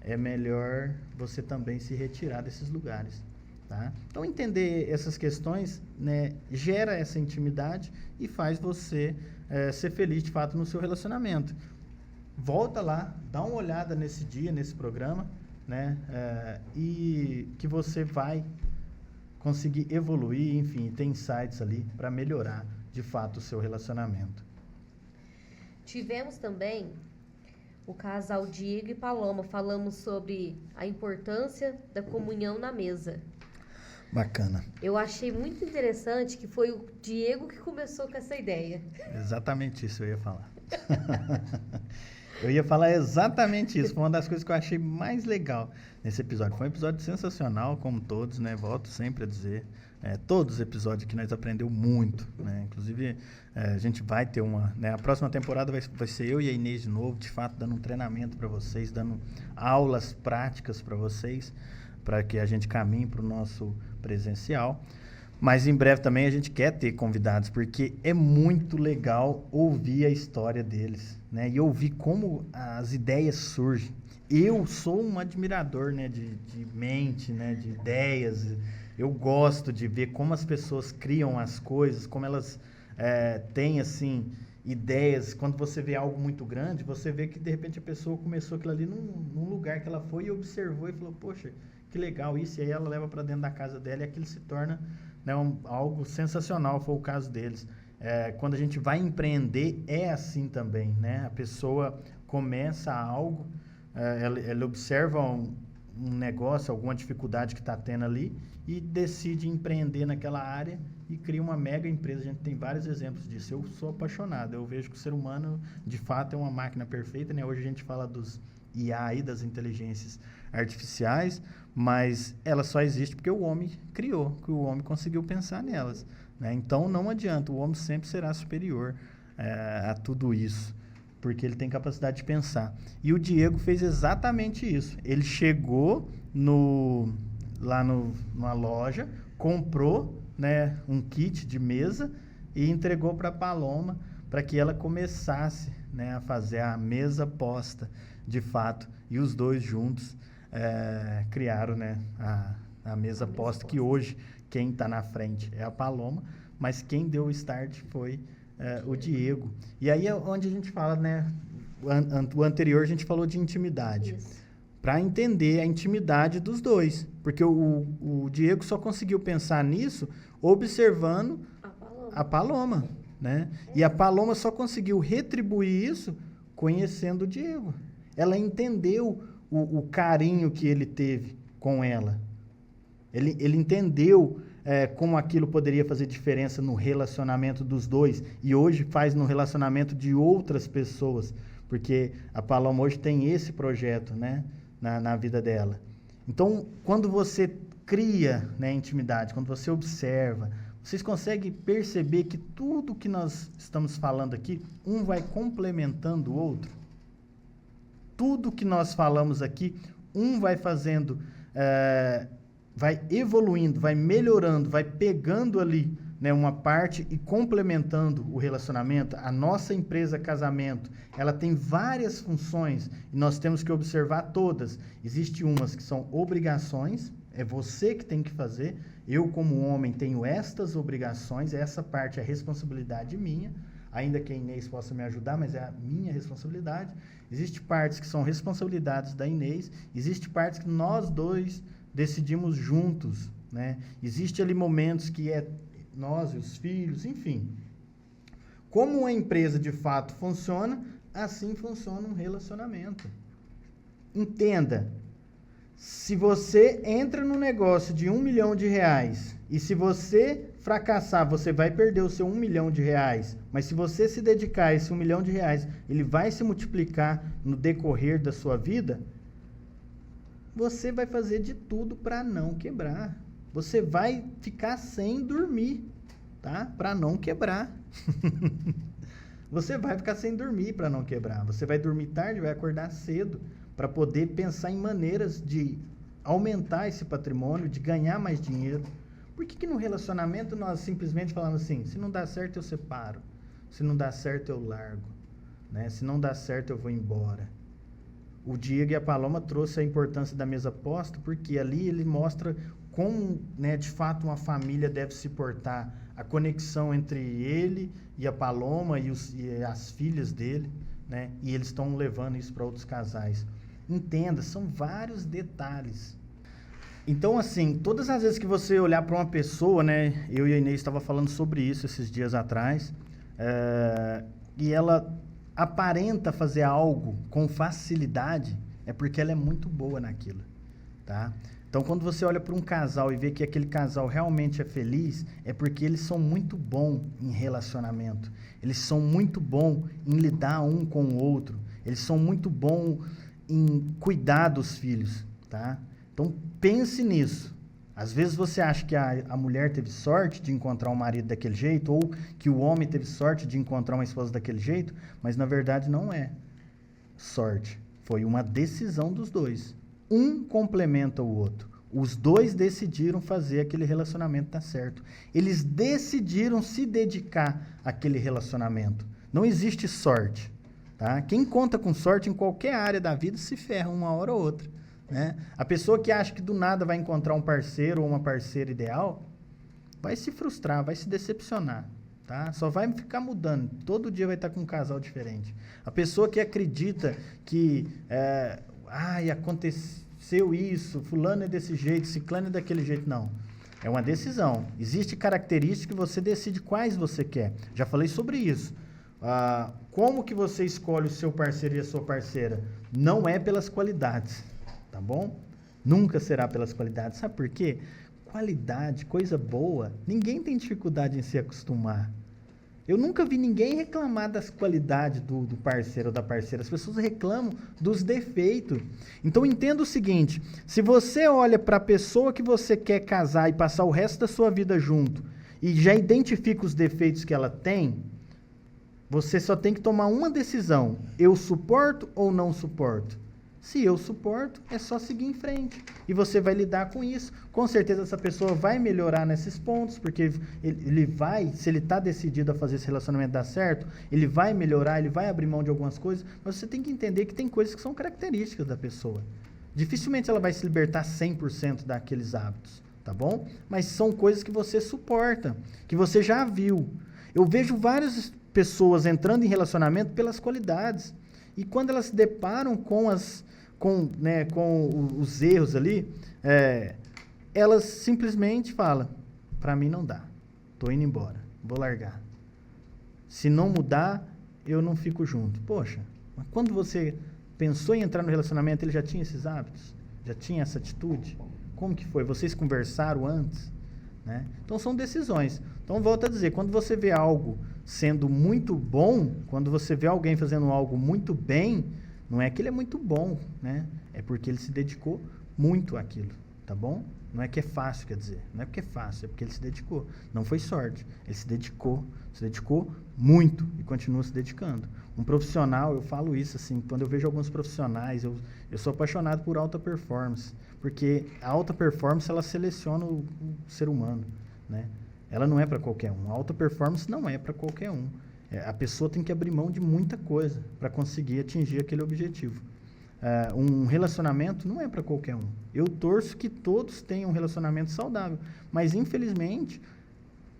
é melhor você também se retirar desses lugares. Tá? Então, entender essas questões, né, gera essa intimidade e faz você ser feliz, de fato, no seu relacionamento. Volta lá, dá uma olhada nesse dia, nesse programa, né, e que você vai conseguir evoluir, enfim, ter insights ali para melhorar, de fato, o seu relacionamento. Tivemos também o casal Diego e Paloma. Falamos sobre a importância da comunhão na mesa. Bacana. Eu achei muito interessante que foi o Diego que começou com essa ideia. Exatamente isso eu ia falar. Eu ia falar exatamente isso. Foi uma das coisas que eu achei mais legal nesse episódio. Foi um episódio sensacional, como todos, né? Volto sempre a dizer. Todos os episódios que nós aprendemos muito, né? Inclusive, a gente vai ter uma... Né? A próxima temporada vai ser eu e a Inês de novo, de fato, dando um treinamento para vocês, dando aulas práticas para vocês, para que a gente caminhe para o nosso presencial. Mas em breve também a gente quer ter convidados, porque é muito legal ouvir a história deles, né? E ouvir como as ideias surgem. Eu sou um admirador, né, de mente, né, de ideias. Eu gosto de ver como as pessoas criam as coisas, como elas têm, assim, ideias. Quando você vê algo muito grande, você vê que, de repente, a pessoa começou aquilo ali num lugar que ela foi e observou e falou, poxa, que legal isso. E aí ela leva para dentro da casa dela e aquilo se torna, né, algo sensacional. Foi o caso deles. Quando a gente vai empreender, é assim também, né? A pessoa começa algo, ela observa um negócio, alguma dificuldade que está tendo ali e decide empreender naquela área e cria uma mega empresa. A gente tem vários exemplos disso. Eu sou apaixonado. Eu vejo que o ser humano, de fato, é uma máquina perfeita, né? Hoje a gente fala dos IA aí, das inteligências artificiais, mas ela só existe porque o homem criou, que o homem conseguiu pensar nelas, né? Então não adianta, o homem sempre será superior a tudo isso, porque ele tem capacidade de pensar. E o Diego fez exatamente isso. Ele chegou lá numa loja, comprou, né, um kit de mesa e entregou para a Paloma para que ela começasse, né, a fazer a mesa posta, de fato. E os dois juntos criaram, né, a mesa posta, que hoje quem está na frente é a Paloma, mas quem deu o start foi o Diego. E aí é onde a gente fala, né? O anterior a gente falou de intimidade. Para entender a intimidade dos dois. Porque o Diego só conseguiu pensar nisso observando a Paloma, né? E a Paloma só conseguiu retribuir isso conhecendo o Diego. Ela entendeu o carinho que ele teve com ela. Ele entendeu como aquilo poderia fazer diferença no relacionamento dos dois. E hoje faz no relacionamento de outras pessoas. Porque a Paloma hoje tem esse projeto, né, na vida dela. Então, quando você cria, né, intimidade, quando você observa, vocês conseguem perceber que tudo que nós estamos falando aqui, um vai complementando o outro? Tudo que nós falamos aqui, um vai fazendo, vai evoluindo, vai melhorando, vai pegando ali, né, uma parte e complementando o relacionamento. A nossa empresa Casamento, ela tem várias funções e nós temos que observar todas. Existem umas que são obrigações, é você que tem que fazer. Eu, como homem, tenho estas obrigações, essa parte é responsabilidade minha, ainda que a Inês possa me ajudar, mas é a minha responsabilidade. Existem partes que são responsabilidades da Inês, existem partes que nós dois decidimos juntos, né? Existem ali momentos que nós e os filhos, enfim. Como uma empresa de fato funciona, assim funciona um relacionamento. Entenda, se você entra no negócio de R$1 milhão e se você fracassar, você vai perder o seu R$1 milhão, mas se você se dedicar a esse R$1 milhão, ele vai se multiplicar no decorrer da sua vida, você vai fazer de tudo para não quebrar. Você vai ficar sem dormir, tá? Para não quebrar. Você vai ficar sem dormir para não quebrar. Você vai dormir tarde, vai acordar cedo para poder pensar em maneiras de aumentar esse patrimônio, de ganhar mais dinheiro. Por que no relacionamento nós simplesmente falamos assim, se não dá certo eu separo, se não dá certo eu largo, né? Se não dá certo eu vou embora. O Diego e a Paloma trouxe a importância da mesa posta, porque ali ele mostra como, né, de fato uma família deve se portar, a conexão entre ele e a Paloma e as filhas dele, né, e eles estão levando isso para outros casais. Entenda, são vários detalhes. Então, assim, todas as vezes que você olhar para uma pessoa, né, eu e a Inês estava falando sobre isso esses dias atrás, e ela aparenta fazer algo com facilidade, é porque ela é muito boa naquilo, tá? Então, quando você olha para um casal e vê que aquele casal realmente é feliz, é porque eles são muito bons em relacionamento. Eles são muito bons em lidar um com o outro. Eles são muito bons em cuidar dos filhos, tá? Então, pense nisso. Às vezes você acha que a mulher teve sorte de encontrar um marido daquele jeito, ou que o homem teve sorte de encontrar uma esposa daquele jeito, mas na verdade não é sorte. Foi uma decisão dos dois. Um complementa o outro. Os dois decidiram fazer aquele relacionamento dar certo. Eles decidiram se dedicar àquele relacionamento. Não existe sorte, tá? Quem conta com sorte em qualquer área da vida se ferra uma hora ou outra, né? A pessoa que acha que do nada vai encontrar um parceiro ou uma parceira ideal, vai se frustrar, vai se decepcionar, tá? Só vai ficar mudando. Todo dia vai estar com um casal diferente. A pessoa que acredita que aconteceu isso, fulano é desse jeito, ciclano é daquele jeito, não. É uma decisão. Existe característica que você decide quais você quer. Já falei sobre isso. Como que você escolhe o seu parceiro e a sua parceira? Não é pelas qualidades, tá bom? Nunca será pelas qualidades. Sabe por quê? Qualidade, coisa boa, ninguém tem dificuldade em se acostumar. Eu nunca vi ninguém reclamar das qualidades do parceiro ou da parceira. As pessoas reclamam dos defeitos. Então, entenda o seguinte. Se você olha para a pessoa que você quer casar e passar o resto da sua vida junto e já identifica os defeitos que ela tem, você só tem que tomar uma decisão. Eu suporto ou não suporto? Se eu suporto, é só seguir em frente. E você vai lidar com isso. Com certeza essa pessoa vai melhorar nesses pontos, porque ele vai, se ele está decidido a fazer esse relacionamento dar certo, ele vai melhorar, ele vai abrir mão de algumas coisas, mas você tem que entender que tem coisas que são características da pessoa. Dificilmente ela vai se libertar 100% daqueles hábitos, tá bom? Mas são coisas que você suporta, que você já viu. Eu vejo várias pessoas entrando em relacionamento pelas qualidades. E quando elas se deparam com os erros ali, elas simplesmente falam, para mim não dá, estou indo embora, vou largar. Se não mudar, eu não fico junto. Poxa, mas quando você pensou em entrar no relacionamento, ele já tinha esses hábitos? Já tinha essa atitude? Como que foi? Vocês conversaram antes? Né? Então são decisões. Então volto a dizer, quando você vê algo sendo muito bom, quando você vê alguém fazendo algo muito bem, não é que ele é muito bom, né? É porque ele se dedicou muito àquilo, tá bom? Não é que é fácil, quer dizer, não é porque é fácil, é porque ele se dedicou. Não foi sorte, ele se dedicou muito e continua se dedicando. Um profissional, eu falo isso assim, quando eu vejo alguns profissionais, eu sou apaixonado por alta performance, porque a alta performance, ela seleciona o ser humano, né? Ela não é para qualquer um. A alta performance não é para qualquer um. A pessoa tem que abrir mão de muita coisa para conseguir atingir aquele objetivo. Um relacionamento não é para qualquer um. Eu torço que todos tenham um relacionamento saudável, mas infelizmente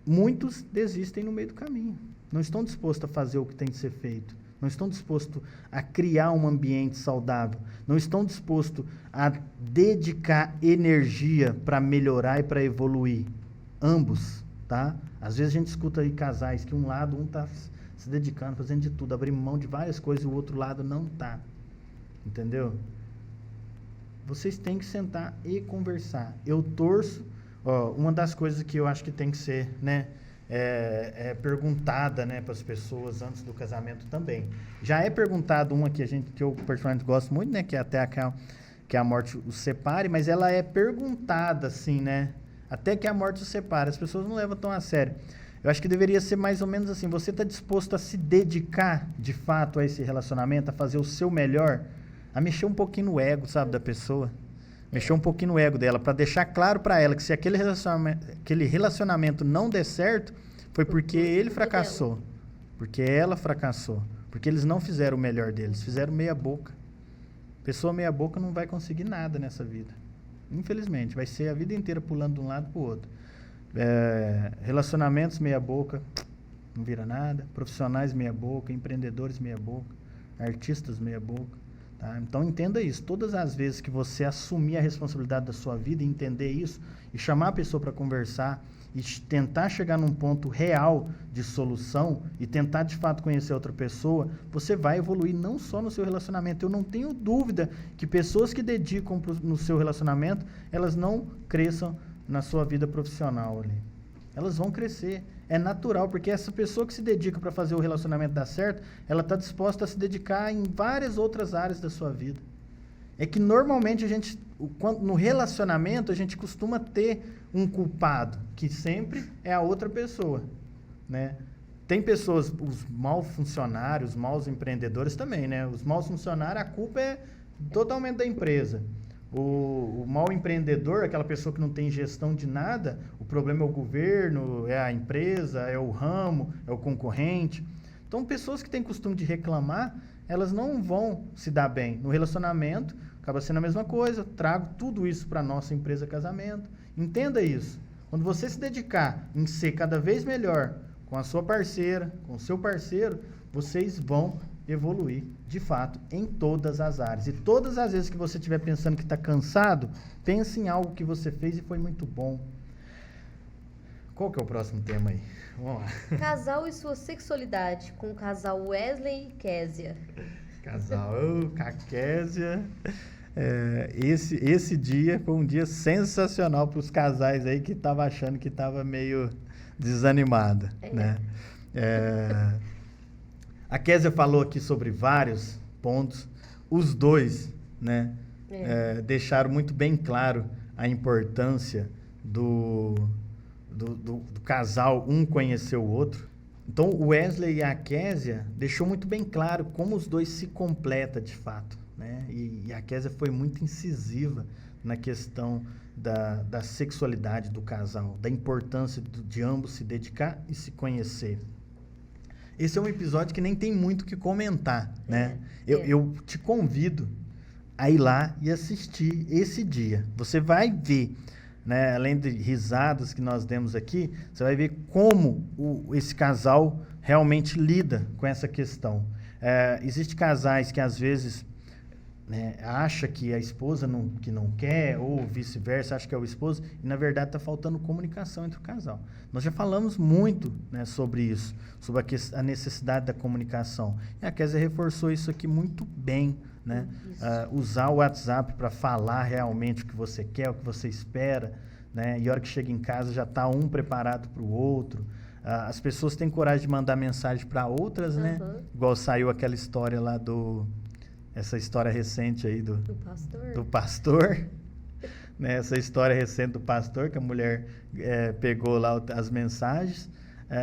muitos desistem no meio do caminho. Não estão dispostos a fazer o que tem que ser feito. Não estão dispostos a criar um ambiente saudável. Não estão dispostos a dedicar energia para melhorar e para evoluir. Ambos. Tá? Às vezes a gente escuta aí casais que um está se dedicando, fazendo de tudo, abrindo mão de várias coisas e o outro lado não está. Entendeu? Vocês têm que sentar e conversar. Eu torço, uma das coisas que eu acho que tem que ser, né, perguntada, né, para as pessoas antes do casamento também. Já é perguntado uma que eu particularmente gosto muito, né, que é até que a morte os separe, mas ela é perguntada assim, né? Até que a morte os separe. As pessoas não levam tão a sério. Eu acho que deveria ser mais ou menos assim. Você está disposto a se dedicar, de fato, a esse relacionamento, a fazer o seu melhor, a mexer um pouquinho no ego, sabe, da pessoa? Mexer um pouquinho no ego dela, para deixar claro para ela que se aquele relacionamento não der certo, foi porque ele fracassou. Porque ela fracassou. Porque eles não fizeram o melhor deles. Fizeram meia boca. Pessoa meia boca não vai conseguir nada nessa vida. Infelizmente, vai ser a vida inteira pulando de um lado para o outro. Relacionamentos meia boca, não vira nada. Profissionais meia boca, empreendedores meia boca, artistas meia boca. Tá? Então, entenda isso. Todas as vezes que você assumir a responsabilidade da sua vida e entender isso, e chamar a pessoa para conversar, e tentar chegar num ponto real de solução, e tentar, de fato, conhecer outra pessoa, você vai evoluir não só no seu relacionamento. Eu não tenho dúvida que pessoas que dedicam no seu relacionamento, elas não cresçam na sua vida profissional ali. Elas vão crescer. É natural, porque essa pessoa que se dedica para fazer o relacionamento dar certo, ela está disposta a se dedicar em várias outras áreas da sua vida. É que normalmente no relacionamento a gente costuma ter um culpado, que sempre é a outra pessoa, né? Tem pessoas, os maus funcionários, os maus empreendedores também, né? Os maus funcionários, a culpa é totalmente da empresa. O mau empreendedor, aquela pessoa que não tem gestão de nada, o problema é o governo, é a empresa, é o ramo, é o concorrente. Então, pessoas que têm costume de reclamar, elas não vão se dar bem. No relacionamento, acaba sendo a mesma coisa. Trago tudo isso para a nossa empresa casamento. Entenda isso. Quando você se dedicar em ser cada vez melhor com a sua parceira, com o seu parceiro, vocês vão evoluir, de fato, em todas as áreas. E todas as vezes que você estiver pensando que está cansado, pense em algo que você fez e foi muito bom. Qual que é o próximo tema aí? Vamos lá. Casal e sua sexualidade, com o casal Wesley e Késia. Casal, com a Késia. Esse dia foi um dia sensacional para os casais aí que estavam achando que estava meio desanimada, né? A Késia falou aqui sobre vários pontos. Os dois, né, deixaram muito bem claro a importância do casal, um conhecer o outro. Então, o Wesley e a Késia deixou muito bem claro como os dois se completam de fato, né? E a Késia foi muito incisiva na questão da sexualidade do casal, da importância de ambos se dedicar e se conhecer. Esse é um episódio que nem tem muito o que comentar, né? Eu te convido a ir lá e assistir esse dia. Você vai ver, né, além de risadas que nós demos aqui, você vai ver como esse casal realmente lida com essa questão. Existem casais que às vezes, né, acha que a esposa que não quer, ou vice-versa, acha que é o esposo, e na verdade está faltando comunicação entre o casal. Nós já falamos muito, né, sobre isso, sobre a necessidade da comunicação. E a Késia reforçou isso aqui muito bem, né? Usar o WhatsApp para falar realmente o que você quer, o que você espera, né? E a hora que chega em casa já está um preparado para o outro. As pessoas têm coragem de mandar mensagem para outras, né? Igual saiu aquela história lá essa história recente aí do pastor, né? Essa história recente do pastor, que a mulher pegou lá as mensagens.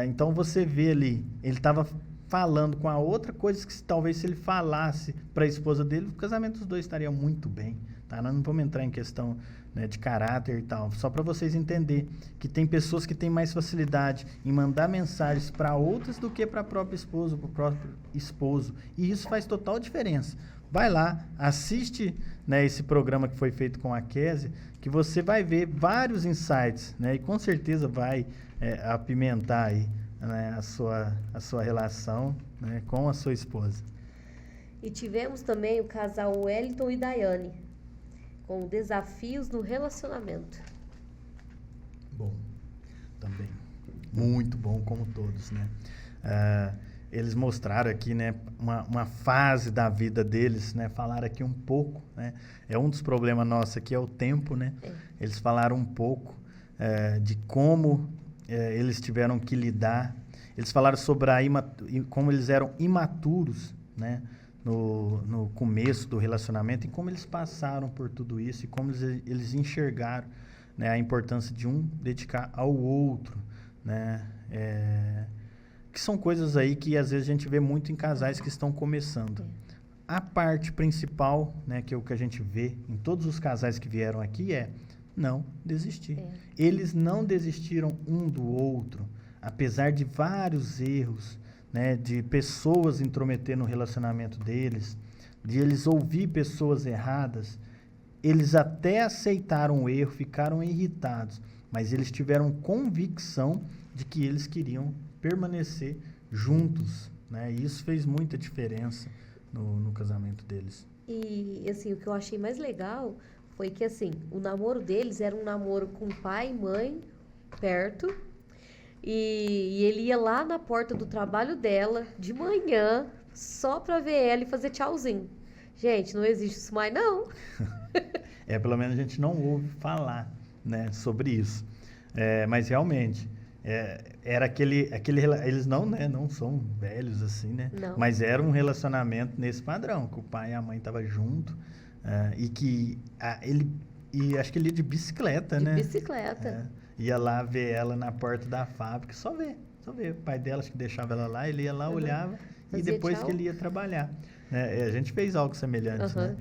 Então você vê ali, ele estava falando com a outra, coisas que talvez se ele falasse para a esposa dele, o casamento dos dois estaria muito bem. Tá? Nós não vamos entrar em questão, né, de caráter e tal, só para vocês entenderem que tem pessoas que têm mais facilidade em mandar mensagens para outras do que para a própria esposa, para o próprio esposo. E isso faz total diferença. Vai lá, assiste, né, esse programa que foi feito com a Késia, que você vai ver vários insights, né, e com certeza vai apimentar aí, né, a sua relação, né, com a sua esposa. E tivemos também o casal Wellington e Daiane, com desafios no relacionamento. Bom, também. Muito bom, como todos, né? Eles mostraram aqui, né, uma fase da vida deles, né? Falaram aqui um pouco, né? É um dos problemas nossos aqui, é o tempo, né? Eles falaram um pouco de como eles tiveram que lidar. Eles falaram sobre como eles eram imaturos, né, no começo do relacionamento, e como eles passaram por tudo isso, e como eles enxergaram, né, a importância de um dedicar ao outro, né? Que são coisas aí que às vezes a gente vê muito em casais que estão começando. A parte principal, né, que é o que a gente vê em todos os casais que vieram aqui, não desistir. Eles não desistiram um do outro, apesar de vários erros, né, de pessoas intrometer no relacionamento deles, de eles ouvir pessoas erradas. Eles até aceitaram o erro, ficaram irritados, mas eles tiveram convicção de que eles queriam permanecer juntos, né? E isso fez muita diferença no casamento deles. E, assim, o que eu achei mais legal foi que, assim, o namoro deles era um namoro com pai e mãe perto. E ele ia lá na porta do trabalho dela, de manhã, só pra ver ela e fazer tchauzinho. Gente, não existe isso mais, não. Pelo menos a gente não ouve falar, né, sobre isso. Mas realmente, era eles não, né, não são velhos assim, né? Não. Mas era um relacionamento nesse padrão, que o pai e a mãe estavam junto, e que e acho que ele ia de bicicleta, De né? bicicleta. Ia lá ver ela na porta da fábrica, só ver. O pai dela acho que deixava ela lá, ele ia lá, olhava, e Fazia depois tchau. que ele ia trabalhar. A gente fez algo semelhante, Aham. né?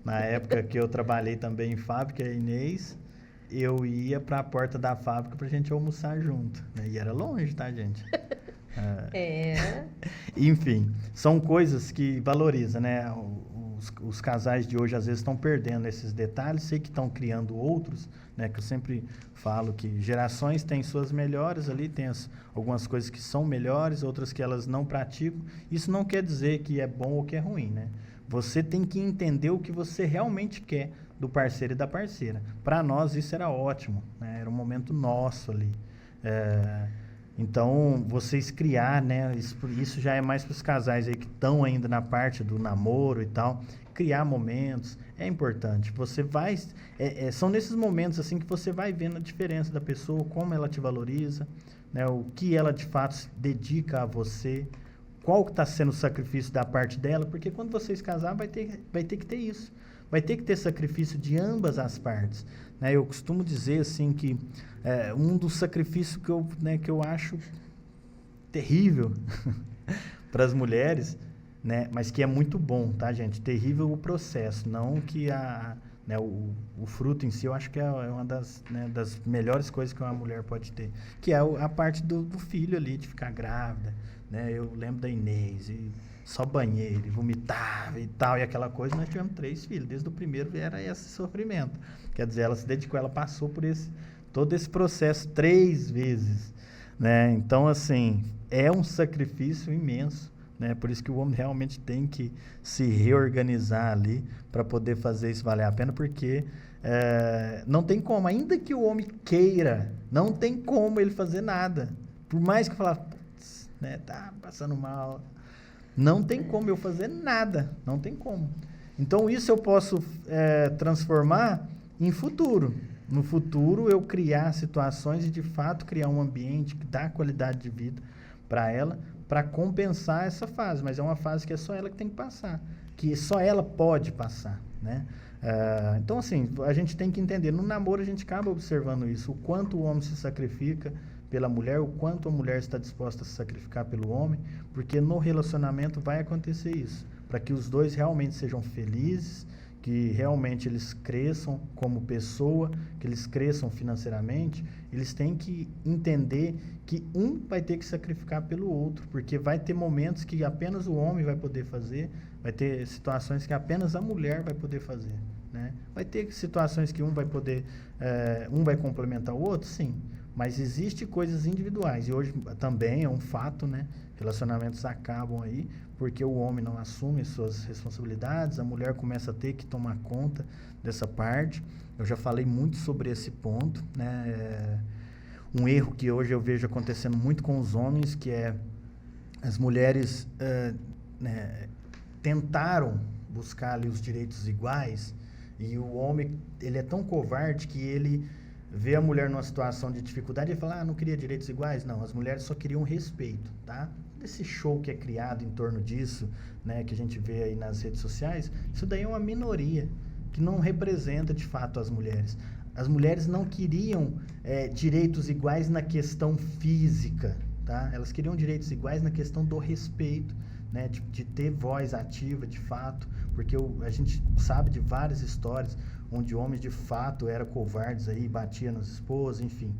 Na época que eu trabalhei também em fábrica, Inês, eu ia para a porta da fábrica para a gente almoçar junto, né? E era longe, tá, gente? Enfim, são coisas que valorizam, né? Os casais de hoje às vezes estão perdendo esses detalhes, sei que estão criando outros, né? Que eu sempre falo que gerações têm suas melhores ali, tem algumas coisas que são melhores, outras que elas não praticam. Isso não quer dizer que é bom ou que é ruim, né? Você tem que entender o que você realmente quer do parceiro e da parceira. Para nós isso era ótimo, né? Era um momento nosso ali. Então, vocês criar, né? Isso já é mais para os casais aí que estão ainda na parte do namoro e tal. Criar momentos é importante. Você vai... são nesses momentos assim que você vai vendo a diferença da pessoa, como ela te valoriza, né? O que ela de fato se dedica a você, qual que está sendo o sacrifício da parte dela, porque quando vocês casar vai ter que ter isso. Vai ter que ter sacrifício de ambas as partes, né? Eu costumo dizer assim que um dos sacrifícios que eu acho terrível para as mulheres, né? Mas que é muito bom, tá, gente? Terrível o processo, não que o fruto em si, eu acho que é uma das melhores coisas que uma mulher pode ter, que é a parte do filho ali, de ficar grávida, né? Eu lembro da Inês, e só banheiro, e vomitava e tal, e aquela coisa. Nós tivemos 3 filhos, desde o primeiro era esse sofrimento. Quer dizer, ela se dedicou, ela passou por todo esse processo 3 vezes, né? Então, assim, é um sacrifício imenso, né? Por isso que o homem realmente tem que se reorganizar ali para poder fazer isso valer a pena, porque não tem como, ainda que o homem queira, não tem como ele fazer nada. Por mais que falar, né, tá passando mal, não tem como eu fazer nada, não tem como. Então isso eu posso transformar em futuro. No futuro eu criar situações e de fato criar um ambiente que dá qualidade de vida para ela, para compensar essa fase. Mas é uma fase que é só ela que tem que passar, que só ela pode passar, né? Então assim, a gente tem que entender, no namoro a gente acaba observando isso, o quanto o homem se sacrifica pela mulher, o quanto a mulher está disposta a se sacrificar pelo homem, porque no relacionamento vai acontecer isso, para que os dois realmente sejam felizes, que realmente eles cresçam como pessoa, que eles cresçam financeiramente. Eles têm que entender que um vai ter que sacrificar pelo outro, porque vai ter momentos que apenas o homem vai poder fazer, vai ter situações que apenas a mulher vai poder fazer, né? Vai ter situações que um vai poder, um vai complementar o outro, sim, mas existe coisas individuais, e hoje também é um fato, né? Relacionamentos acabam aí porque o homem não assume suas responsabilidades, a mulher começa a ter que tomar conta dessa parte. Eu já falei muito sobre esse ponto, né? Um erro que hoje eu vejo acontecendo muito com os homens, que é as mulheres tentaram buscar ali os direitos iguais, e o homem, ele é tão covarde que ele vê a mulher numa situação de dificuldade e fala, não queria direitos iguais. Não, as mulheres só queriam respeito, tá? Esse show que é criado em torno disso, né, que a gente vê aí nas redes sociais, isso daí é uma minoria que não representa de fato as mulheres. As mulheres não queriam direitos iguais na questão física, tá? Elas queriam direitos iguais na questão do respeito, né, de ter voz ativa de fato, porque a gente sabe de várias histórias onde homens de fato eram covardes aí, batiam nas esposas, enfim.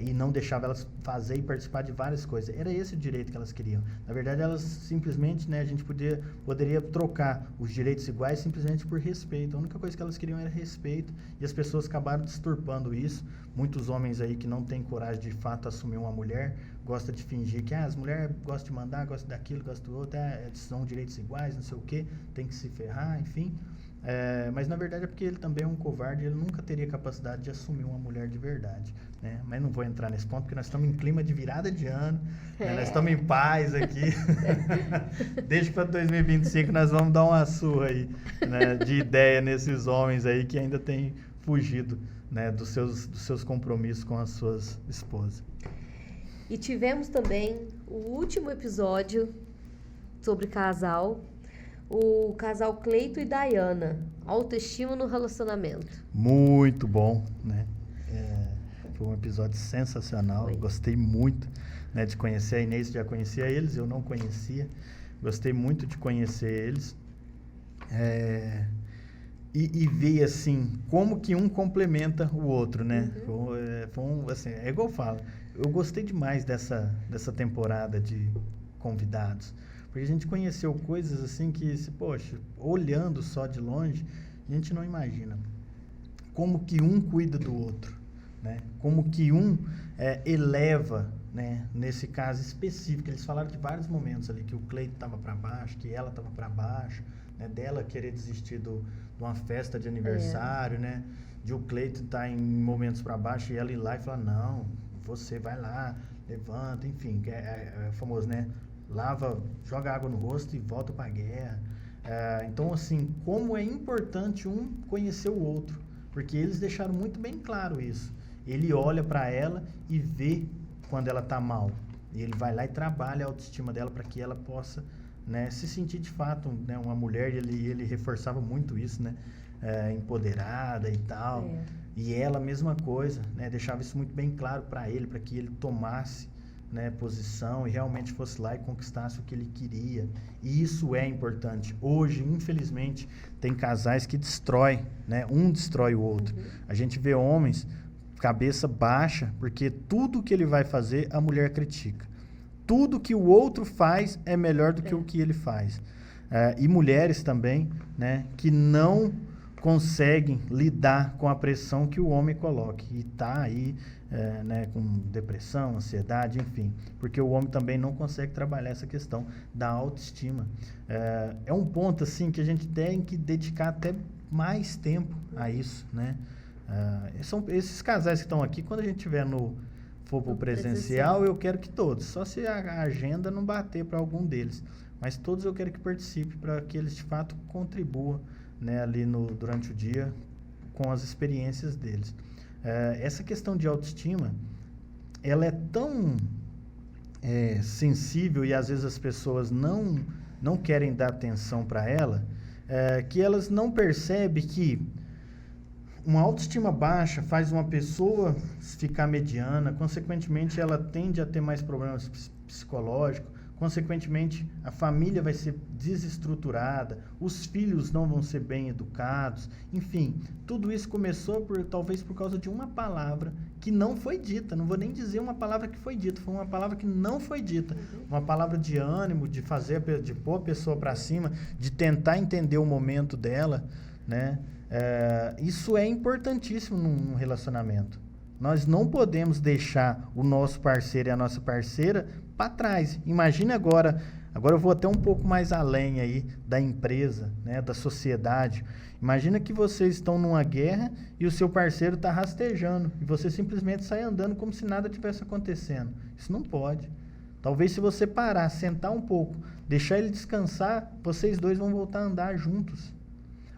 e não deixava elas fazer e participar de várias coisas. Era esse o direito que elas queriam. Na verdade, elas simplesmente, né, a gente poderia trocar os direitos iguais simplesmente por respeito. A única coisa que elas queriam era respeito e as pessoas acabaram distorpando isso. Muitos homens aí que não têm coragem de fato assumir uma mulher, gosta de fingir que as mulheres gostam de mandar, gostam daquilo, gostam do outro, são direitos iguais, não sei o quê, tem que se ferrar, enfim. Mas na verdade é porque ele também é um covarde, ele nunca teria capacidade de assumir uma mulher de verdade, né? Mas não vou entrar nesse ponto porque nós estamos em clima de virada de ano, né? Nós estamos em paz aqui. Desde para 2025 nós vamos dar uma surra aí, né, de ideia nesses homens aí que ainda têm fugido, né, dos seus compromissos com as suas esposas. E tivemos também o último episódio sobre casal, o casal Cleito e Dayana, autoestima no relacionamento. Muito bom, né? Foi um episódio sensacional, gostei muito, né, de conhecer. A Inês já conhecia eles, eu não conhecia, gostei muito de conhecer eles. E ver, assim, como que um complementa o outro, né? Assim, é igual eu falo, eu gostei demais dessa temporada de convidados, porque a gente conheceu coisas assim que, poxa, olhando só de longe, a gente não imagina como que um cuida do outro, né? Como que um eleva, né? Nesse caso específico, eles falaram de vários momentos ali, que o Cleito estava para baixo, que ela estava para baixo, né? Dela querer desistir de uma festa de aniversário, né? De o Cleito estar em momentos para baixo e ela ir lá e falar, não, você vai lá, levanta, enfim, é famoso, né? Lava, joga água no rosto e volta para a guerra. Então, assim, como é importante um conhecer o outro, porque eles deixaram muito bem claro isso. Ele olha para ela e vê quando ela tá mal. E ele vai lá e trabalha a autoestima dela para que ela possa, né, se sentir de fato, né, uma mulher. Ele reforçava muito isso, né? Empoderada e tal. E ela, a mesma coisa, né? Deixava isso muito bem claro para ele, para que ele tomasse, né, posição e realmente fosse lá e conquistasse o que ele queria. E isso é importante. Hoje, infelizmente, tem casais que destroem, né? Um destrói o outro. A gente vê homens cabeça baixa, porque tudo que ele vai fazer, a mulher critica. Tudo que o outro faz é melhor do que o que ele faz. E mulheres também, né, que não conseguem lidar com a pressão que o homem coloca. E tá aí, né, com depressão, ansiedade, enfim. Porque o homem também não consegue trabalhar essa questão da autoestima. É um ponto, assim, que a gente tem que dedicar até mais tempo a isso, né? São esses casais que estão aqui, quando a gente for pro presencial, eu quero que todos, só se a agenda não bater para algum deles, mas todos eu quero que participem para que eles de fato contribuam, né, ali durante o dia com as experiências deles. Essa questão de autoestima, ela é tão sensível e às vezes as pessoas não querem dar atenção para ela, que elas não percebem que uma autoestima baixa faz uma pessoa ficar mediana, consequentemente ela tende a ter mais problemas psicológicos, consequentemente a família vai ser desestruturada, os filhos não vão ser bem educados, enfim, tudo isso começou talvez por causa de uma palavra que não foi dita. Não vou nem dizer uma palavra que foi dita, foi uma palavra que não foi dita, uma palavra de ânimo, de pôr a pessoa para cima, de tentar entender o momento dela, né? Isso é importantíssimo num relacionamento. Nós não podemos deixar o nosso parceiro e a nossa parceira para trás. Imagine agora eu vou até um pouco mais além aí da empresa, né, da sociedade. Imagina que vocês estão numa guerra e o seu parceiro está rastejando e você simplesmente sai andando como se nada tivesse acontecendo. Isso não pode. Talvez se você parar, sentar um pouco, deixar ele descansar, vocês dois vão voltar a andar juntos.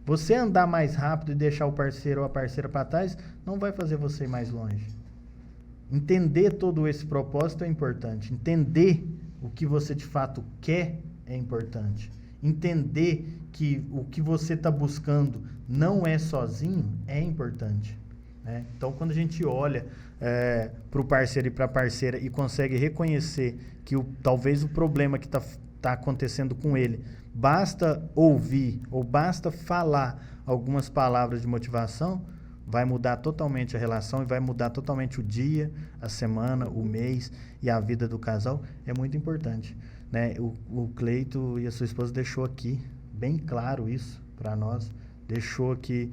Você andar mais rápido e deixar o parceiro ou a parceira para trás não vai fazer você ir mais longe. Entender todo esse propósito é importante. Entender o que você de fato quer é importante. Entender que o que você está buscando não é sozinho é importante, né? Então, quando a gente olha para o parceiro e para a parceira e consegue reconhecer que talvez o problema que está acontecendo com ele, basta ouvir ou basta falar algumas palavras de motivação, vai mudar totalmente a relação e vai mudar totalmente o dia, a semana, o mês e a vida do casal, é muito importante, né? O Cleito e a sua esposa deixou aqui bem claro isso para nós, deixou aqui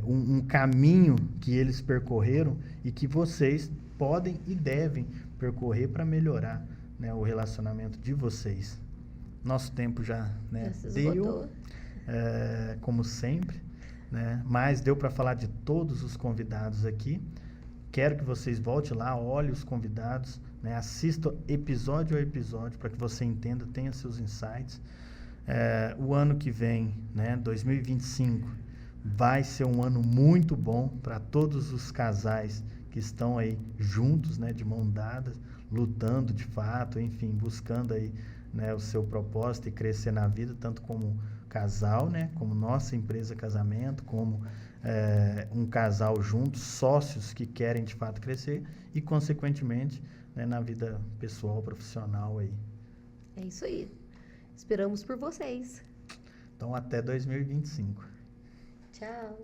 um caminho que eles percorreram e que vocês podem e devem percorrer para melhorar, né, o relacionamento de vocês. Nosso tempo já, né, deu, como sempre, né, mas deu para falar de todos os convidados aqui. Quero que vocês voltem lá, olhem os convidados, né, assistam episódio a episódio para que você entenda, tenha seus insights. O ano que vem, né, 2025, vai ser um ano muito bom para todos os casais que estão aí juntos, né, de mão dadas, lutando de fato, enfim, buscando aí, né, o seu propósito e crescer na vida, tanto como casal, né, como nossa empresa Casamento, como um casal juntos, sócios que querem de fato crescer e, consequentemente, né, na vida pessoal, profissional aí. É isso aí. Esperamos por vocês. Então, até 2025. Tchau.